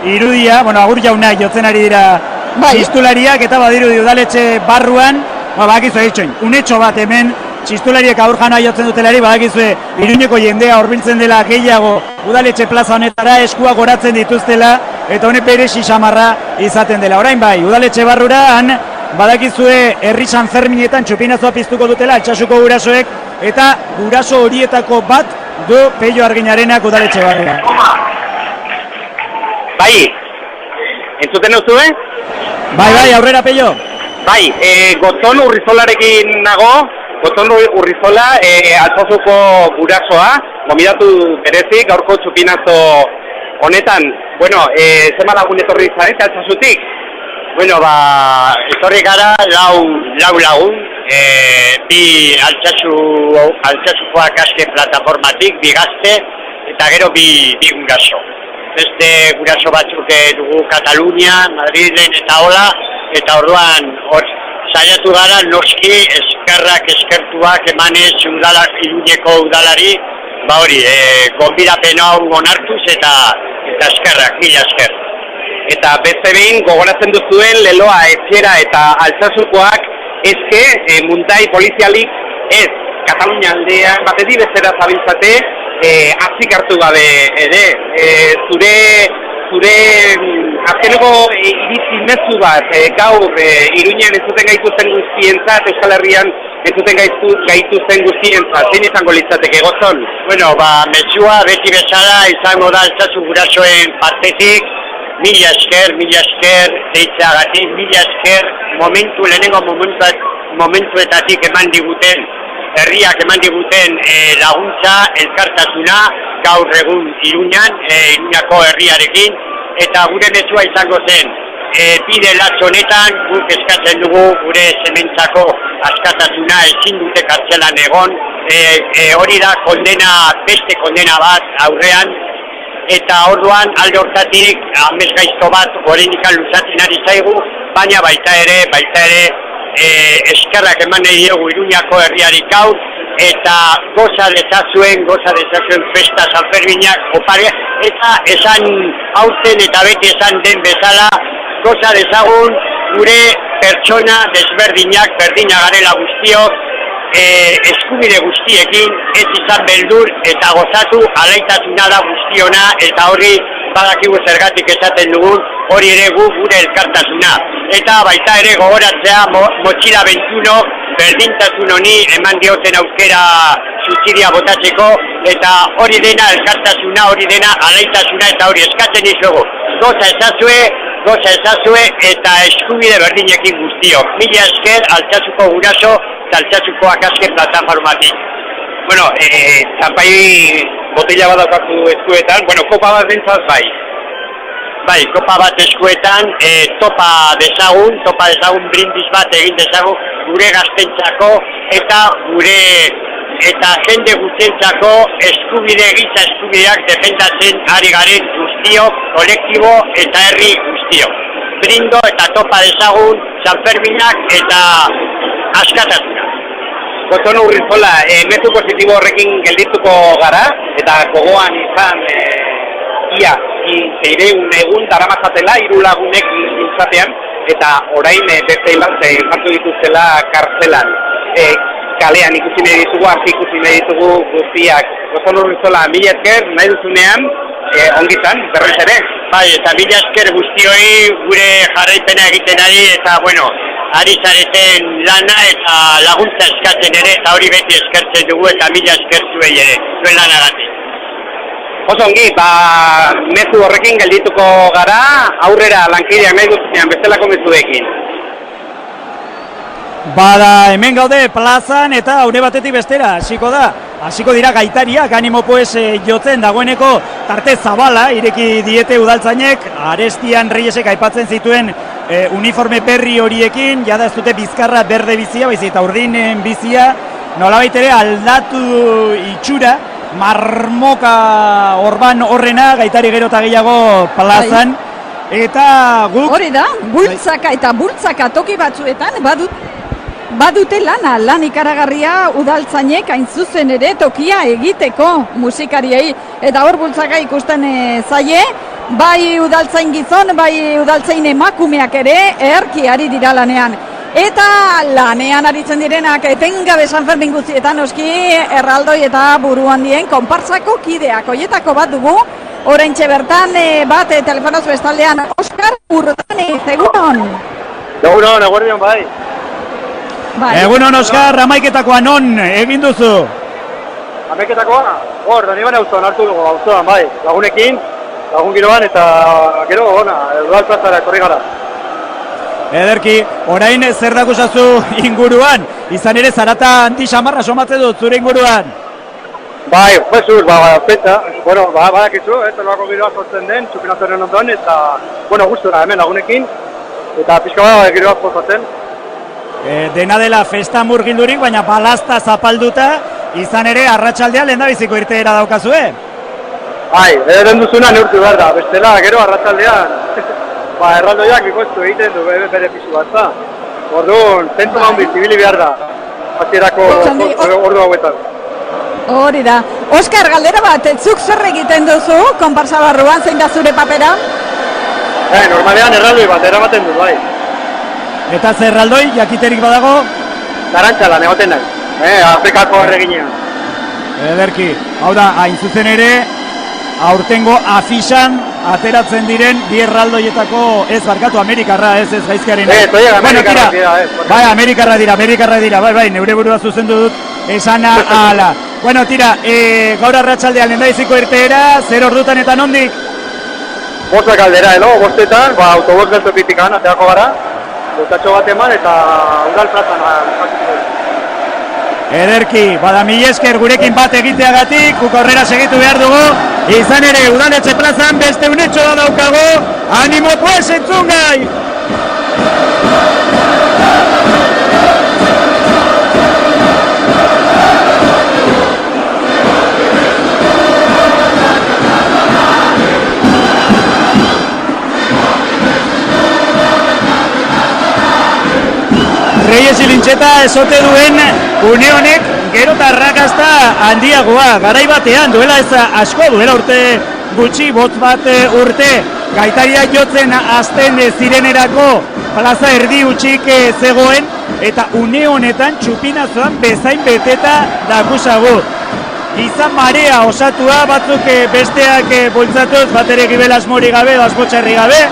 irudia, agur jaunak jotzen ari dira txistulariak eta badirudi udaletxe barruan, badakizue itxoin, unetxo bat hemen txistulariek aur janoa jotzen dutelari, badakizue Iruñeko jendea horbiltzen dela gehiago udaletxe plaza honetara eskua goratzen dituztela, eta honek bere xixamarra izaten dela. Orain udaletxe barruran, badakizue herri Sanferminetan txupinazoa piztuko dutela Altsasuko gurasoek, eta guraso horietako bat du Peio Arginarenak udaletxe barruan. Bai, entzuten duzu, Bai, aurrera Peio. Bai, Gotzon Urrizolarekin nago, Gotzon Urrizola, Altsasuko gurasoa, gomidatu berezik, gaurko txupinazo honetan, zema lagun etorri zarete Altsasutik? Etorri gara lau lagun, bi Altsasukoak aske plataformatik, bi gazte, eta gero bi guraso. beste guraso batzuk dugu Katalunia, Madrilen eta hola, eta orduan hor saiatu gara noski eskertuak emanez Iruñeko udalari, hori, gonbidapen hau onartuz eta eskerrak, mila esker. Eta beste behin gogoratzen duzuen Leloa, Etxera eta Altsasukoak ezke muntai polizialik ez Katalunia aldean batetik bezera zabiltzate atzik hartu gabe ere. Zure azkeneko iritzi mezu bat gaur Iruñean entzuten gaituzten guztientzat, Euskal Herrian entzuten gaituzten guztientzat, zein izango litzateke gozon? Bueno, mezua beti bezala izango da Altsasu gurasoen partetik, mila esker, deitzeagatik, mila esker, lehenengo momentuetatik eman diguten, herriak eman diguten laguntza, elkartasuna, gaur egun Iruñan, Iruñako herriarekin, eta gure mezua izango zen, bide latz honetan guk eskatzen dugu gure sementzako askatasuna, ezin dute kartzelan egon, hori da beste kondena bat aurrean, eta orduan alde hortatik amesgaizto bat oraindik luzatzen ari zaigu, baina baita ere eskerrak eman nahi diogu Iruñako herriari gaur, eta goza dezazuen festa Sanferminak opare, eta esan aurten eta beti esan den bezala, goza dezagun gure pertsona desberdinak berdina garela guztiok, eskubide guztiekin, ez izan beldur eta gozatu, alaitasuna da guztiona, eta hori badakigu zergatik esaten dugun, hori ere gure elkartasuna. Eta baita ere gogoratzea motxila 21 berdintasun honi eman dioten aukera suizidia botatzeko, eta hori dena elkartasuna, hori dena alaitasuna, eta hori eskatzen dizugu. Goza ezazue eta eskubide berdinekin guztiok. Mila esker Altsasuko guraso eta Altsasukoak azken plataformatik. Bueno, txampai botella bat daukatu eskuetan, kopa bat bentzat bai. Bai, kopa bat eskuetan, topa dezagun brindis bat egin dezagun gure gaztentzako eta jende guztientzako giza eskubideak defendatzen ari garen guztiok, kolektibo eta herri guztiok. Brindo eta topa dezagun Sanferminak eta askatasuna. Kotono Urrizola, mezu positibo horrekin geldituko gara, eta gogoan izan ia, egun daramazatela, 3 lagunek izatzean, eta orain beste jartu dituztela kartzelan. Kalean ikusi nahi ditugu guztiak. Kotono Urrizola, mila esker, nahi duzunean, ongitan, berriz ere. Bai, eta mila esker guztioi gure jarraipena egiten ari, eta ari zareten lana eta laguntza eskatzen ere, eta hori beti eskertzen dugu, eta mila esker zuei ere, zuen lanagatik. Oso ongi, mezu horrekin geldituko gara, aurrera lankideak nahi duzunean, bestelako mezuekin. Bada, hemen gaude plazan eta aurre batetik bestera, hasiko dira gaitariak, animo jotzen dagoeneko tarte zabala, ireki diete udaltzainek, Arestian Reyesek aipatzen zituen uniforme berri horiekin, jada ez dute bizkarra berde bizia, baizik eta urdinen bizia, nolabait ere aldatu itxura, marmoka orban horrena, gaitari gero eta gehiago plazan, eta guk... Hori da, bultzaka toki batzuetan, badute lan ikaragarria udaltzainek hain zuzen ere tokia egiteko musikariei, eta hor bultzaka ikusten zaie, bai udaltzain gizon, bai udaltzain emakumeak ere erki ari dira lanean. Eta lanean aritzen direnak etengabe Sanfermin guztietan oski erraldoi eta buru handien konpartsako kideak. Hoietako bat dugu, oraintxe bertan bat telefonoz bestaldean Oskar Urdanez, egunon? Egunon, eguerdion bai. Egunon Oskar, amaiketakoa non egin duzu? Amaiketakoa? Hor, Donibane auzoan hartu dugu, auzoan bai, lagunekin, lagun giroan eta gero, udal plazara etorri gara. Ederki, orain zer dakusazu inguruan, izan ere zarata anti-xamarra somatze dut zure inguruan? Bai, jesuz, feta, badakizu, zelako giroa sortzen den, txupinazioaren ondoan, eta, gustura hemen lagunekin, eta pixka giroa pozatzen. Dena dela festa murgildurik, baina balazta zapalduta, izan ere arratsaldea lehendabiziko irteera daukazue? Bai, eren duzuna neurtu behar da, bestela, gero arratzaldean, erraldoiak bikoiztu egiten du bere pisu bat, da. Orduan, zentu handiz, ibili behar da, hasierako ordu hauetan. Hori da. Oskar, galdera bat, zuk zer egiten duzu, konparsa barruan, zein da zure papera? Normalean erraldoi bat, eramaten du, bai. Eta zer erraldoi, jakiterik badago? Tarantxalan, egoten nahi, Afrikako erreginean. Ederki, hau da, hain zuzen ere, aurtengo afisan ateratzen diren bi erraldoietako, ez barkatu, Amerikarra, ez gaizkiaren. Amerikarra dira, Bai, Amerikarra dira, bai, neure burua zuzendu dut, esan ala. Bueno, tira, gaur arratsaldean lehendaiziko irteera, zer ordutan eta nondik? Bostak aldera, bostetan, autobos geltokitikan, ateako gara, botatxo bat eman eta udal plazan. Ederki, bada mila esker gurekin bat egiteagatik, guk aurrera segitu behar dugu, izan ere udaletxe plazan beste unetxo da daukago, animo pues entzun gai! Reyes Ilintxeta esote duen une honek gero eta arrakasta handiagoa, garai batean duela ez asko, duela urte gutxi, botz bat urte, gaitariak jotzen azten zirenerako plaza erdi utxik zegoen, eta une honetan txupinazoan bezain beteta dakusagu. Izan marea osatua, batzuk besteak bultzatuz, bat ere gibel asmori gabe, asmotxarri gabe,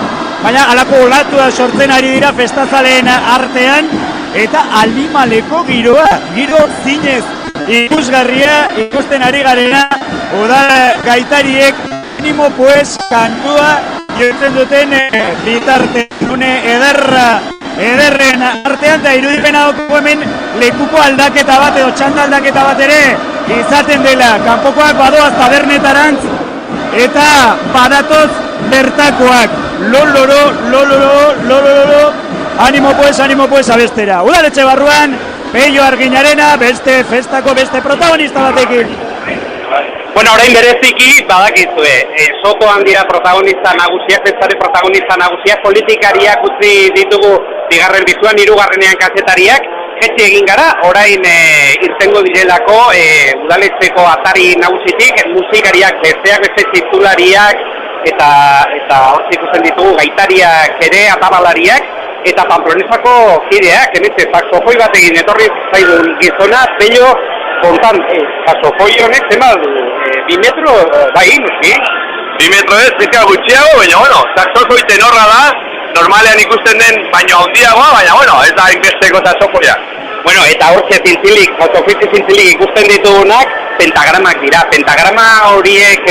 baina halako olatua sortzen ari dira festazaleen artean, eta aldimaleko giroa, giro zinez ikusgarria ikusten ari garena, udal gaitariek animo pues kantua jotzen duten bitarte une ederren artean, eta irudipena dugu hemen lekuko aldaketa bat edo txanda aldaketa bat ere izaten dela, kanpokoak badoaz tabernetarantz eta badatoz bertakoak, loloro, animo pues abestera. Udaletxe barruan, Peio Arginarena, beste festako beste protagonista batekin. Bueno, orain bereziki, badakizue, sokoan dira protagonista nagusiak, festare protagonista nagusiak, politikariak utzi ditugu bigarren bizuan, hirugarrenean kazetariak, jetxe egin gara, orain irtengo direlako udaletxeko atari nagusitik, musikariak besteak, beste titulariak, eta hortzik ikusten ditugu gaitariak ere, atabalariak, eta Pamplonesako kideak, emetxe, saxofoi bat egin etorri zaidun gizona, Pello kontan, saxofoi honek, zema, 2 metro, bai, nuski? 2 metro ez, bizka gutxiago, baina, bueno, saxofoi tenorra da, normalean ikusten den baino handiagoa, baina, bueno, ez da inbesteko saxofoia. Bueno, eta hortxe zintzilik, saxofoitze zintzilik ikusten ditugunak, pentagramak dira, pentagrama horiek,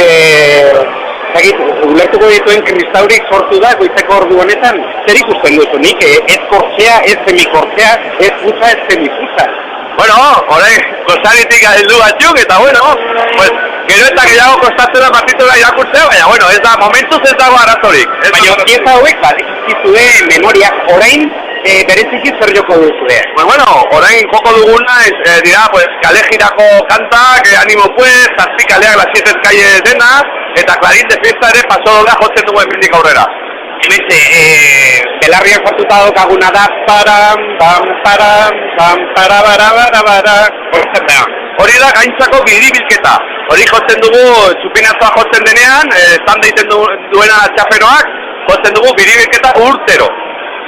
ulertuko dituen kristaurik sortu da goizeko ordu honetan, zer ikusten duzu nik, ez kortzea, ez semikortzea, ez fusa, ez semifusa. Bueno, horrein, kostaritik heldu batzuk, eta bueno, pues, gero eta gehiago kostatzen da partitura irakurtzea, baina bueno, ez da, momentuz ez dago arazorik. Baina pieza hauek, badikizue memoriak orain, bereziki zer joko duzue. Bueno, orain joko duguna, dira, pues, kalejirako kantak, animo pues, zazpi kaleak las 7 calles dena, eta klarin de fiesta ere paso doblea jotzen dugu emendik aurrera. Hemetxe, belarriak sortuta daukaguna da, param, hori da gaintzako biribilketa. Hori jotzen dugu, txupinazoa jotzen denean, zan deiten duena txaperoak, jotzen dugu biribilketa urtero.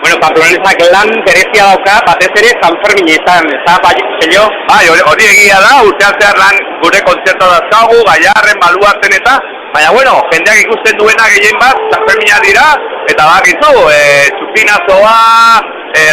Bueno, Pamplonesak lan berezia dauka, batez ere Sanferminetan, eta bai, zello? Bai, hori egia da, urtean zehar lan gure kontzertua dazkagu, Gaiarren, Baluarten eta, baina bueno, jendeak ikusten duena gehien bat, Sanfermina dira, eta bakizu, txupinazoa,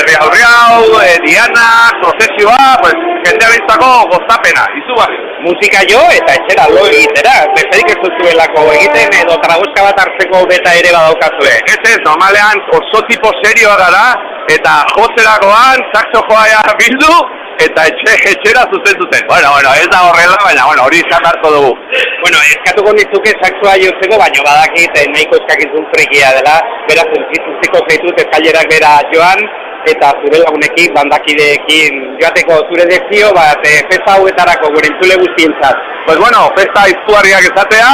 riau, Diana, prozesioa, pues, jendea bintzako gozapena, izugarri. Musika jo eta etxera lo egitera, besterik ez duzuelako egiten edo tragoska bat hartzeko beta ere badaukazue. Ez, normalean oso tipo serioa gara, eta jotzerakoan, saxofoa bildu, eta etxera zuten. Bueno, ez da horrela, baina hori izan beharko dugu. Bueno, eskatuko nizuke saxoa jotzeko, baina badakit nahiko eskakizun frikia dela, beraz entzitutziko zaitut eskailerak bera joan, eta zure lagunekin, bandakideekin joateko zure dezio, festa hauetarako gure entzule guztientzat. Pues bueno, festa iztuarriak ezatea,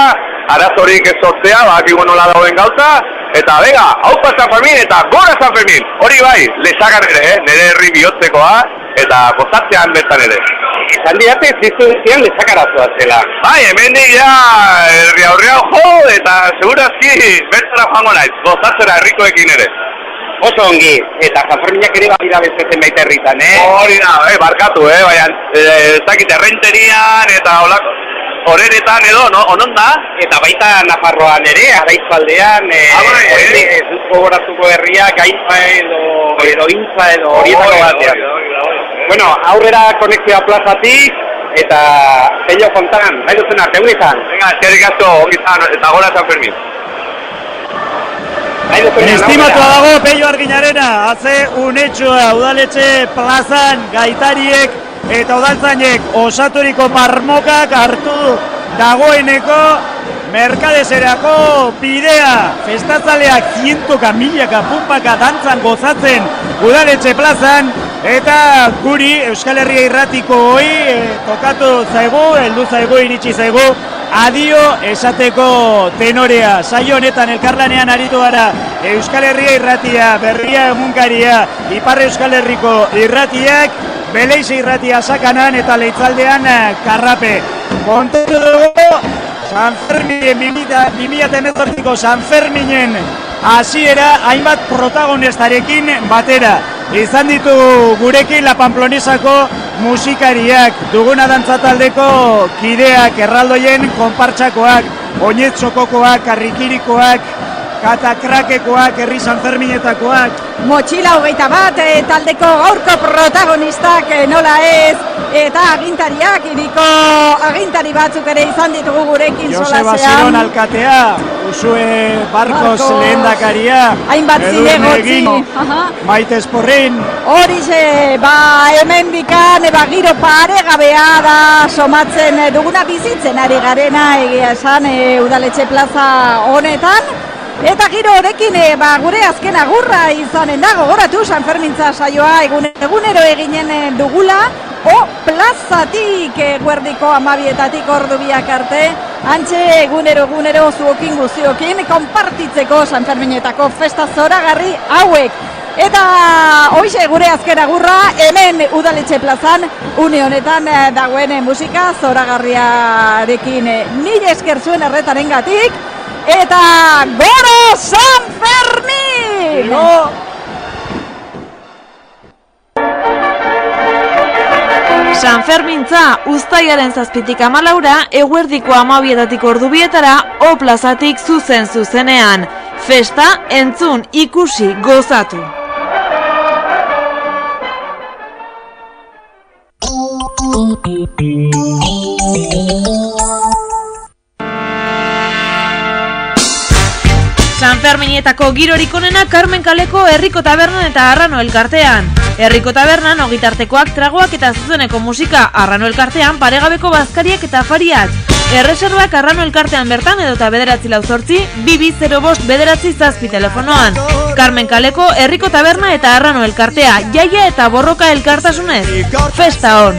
arazorik ez sortzea, bakigu nola dauen gauza, eta bega, haupa San Fermin eta gora San Fermin! Hori bai, lesakan ere, nire herri bihotzekoa, eta gozatzean bertan ere. Esan diate, zizu dezian lesakarazoa zela. Bai, hemendik ja, herri aurrean jo, eta segurazki bertara joango naiz, gozatzera herrikoekin ere. Oso ongi, eta San Ferminak ere badira bezatzen baita herritan, Hori da, barkatu, baina ez dakit errenterian eta olako horeretan edo, no? Onon da? Eta baita Nafarroan ere, Araizaldean, ez dut gogoratuko herria, Gaitza edo Intza edo horietako batean. Bueno, aurrera konexioa plazatik, eta Pello Fontan, nahi duzen arte, egun izan? Venga, eskerrik asko, ongi izan, eta gora San Fermin. Estimatua dago Pello Arginarena, haze unetxoa udaletxe plazan gaitariek eta udaltzainek osaturiko marmokak hartu dagoeneko merkadeserako bidea. Festatzaleak zientoka, milaka, pumpaka dantzan gozatzen udaletxe plazan, eta guri Euskal Herria Irratiko hoi tokatu zaigu, heldu zaigu, iritsi zaigu, adio esateko tenorea. Saio honetan elkarlanean aritu gara Euskal Herria Irratia, Berria Egunkaria, Ipar Euskal Herriko irratiak, Beleize Irratia Sakanan eta Leitzaldean Karrape. Kontatu dugu San Ferminen 2018ko San Ferminen hasiera hainbat protagonestarekin batera. Izan ditu gurekin La Pamplonesako musikariak, Duguna dantzataldeko kideak, erraldoien konpartsakoak, Oinez Txokokoak, Karrikirikoak, Katakrakekoak, Herri Sanferminetakoak. Motxila 21 taldeko gaurko protagonistak nola ez, eta agintariak, iriko agintari batzuk ere izan ditugu gurekin solasean. Joseba Ziron alkatea, Usue Barkos lehendakaria, hainbat zinegotzi, Maite Esporrin. Horixe, hemen bikan, giro paregabea da somatzen duguna bizitzen ari garena, egia esan, udaletxe plaza honetan. Eta giro horrekin gure azken agurra izanen da, gogoratu San Fermintza saioa egunero eginen dugula, plazatik guerdiko 12etatik ordu biak arte, antxe egunero zuokin guztiokin, konpartitzeko San Ferminetako festa zoragarri hauek. Eta hoxe gure azken agurra, hemen udaletxe plazan, une honetan dagoen musika zoragarriarekin. Mila esker zuen erretaren gatik, eta gora San Fermin! San Fermintza uztailaren 7tik 14, eguerdiko 12etatik ordu bietara, plazatik zuzenean. Festa, entzun, ikusi, gozatu. San Ferminetako girorik onena Carmen kaleko Herriko Tabernan eta Arrano elkartean. Herriko Tabernan ogitartekoak, tragoak eta zuzeneko musika, Arrano elkartean paregabeko bazkariak eta afariak. Erreserbak Arrano elkartean bertan edota 948 2205 947 telefonoan. Carmen kaleko Herriko Taberna eta Arrano elkartea, jaia eta borroka elkartasunez. Festa on!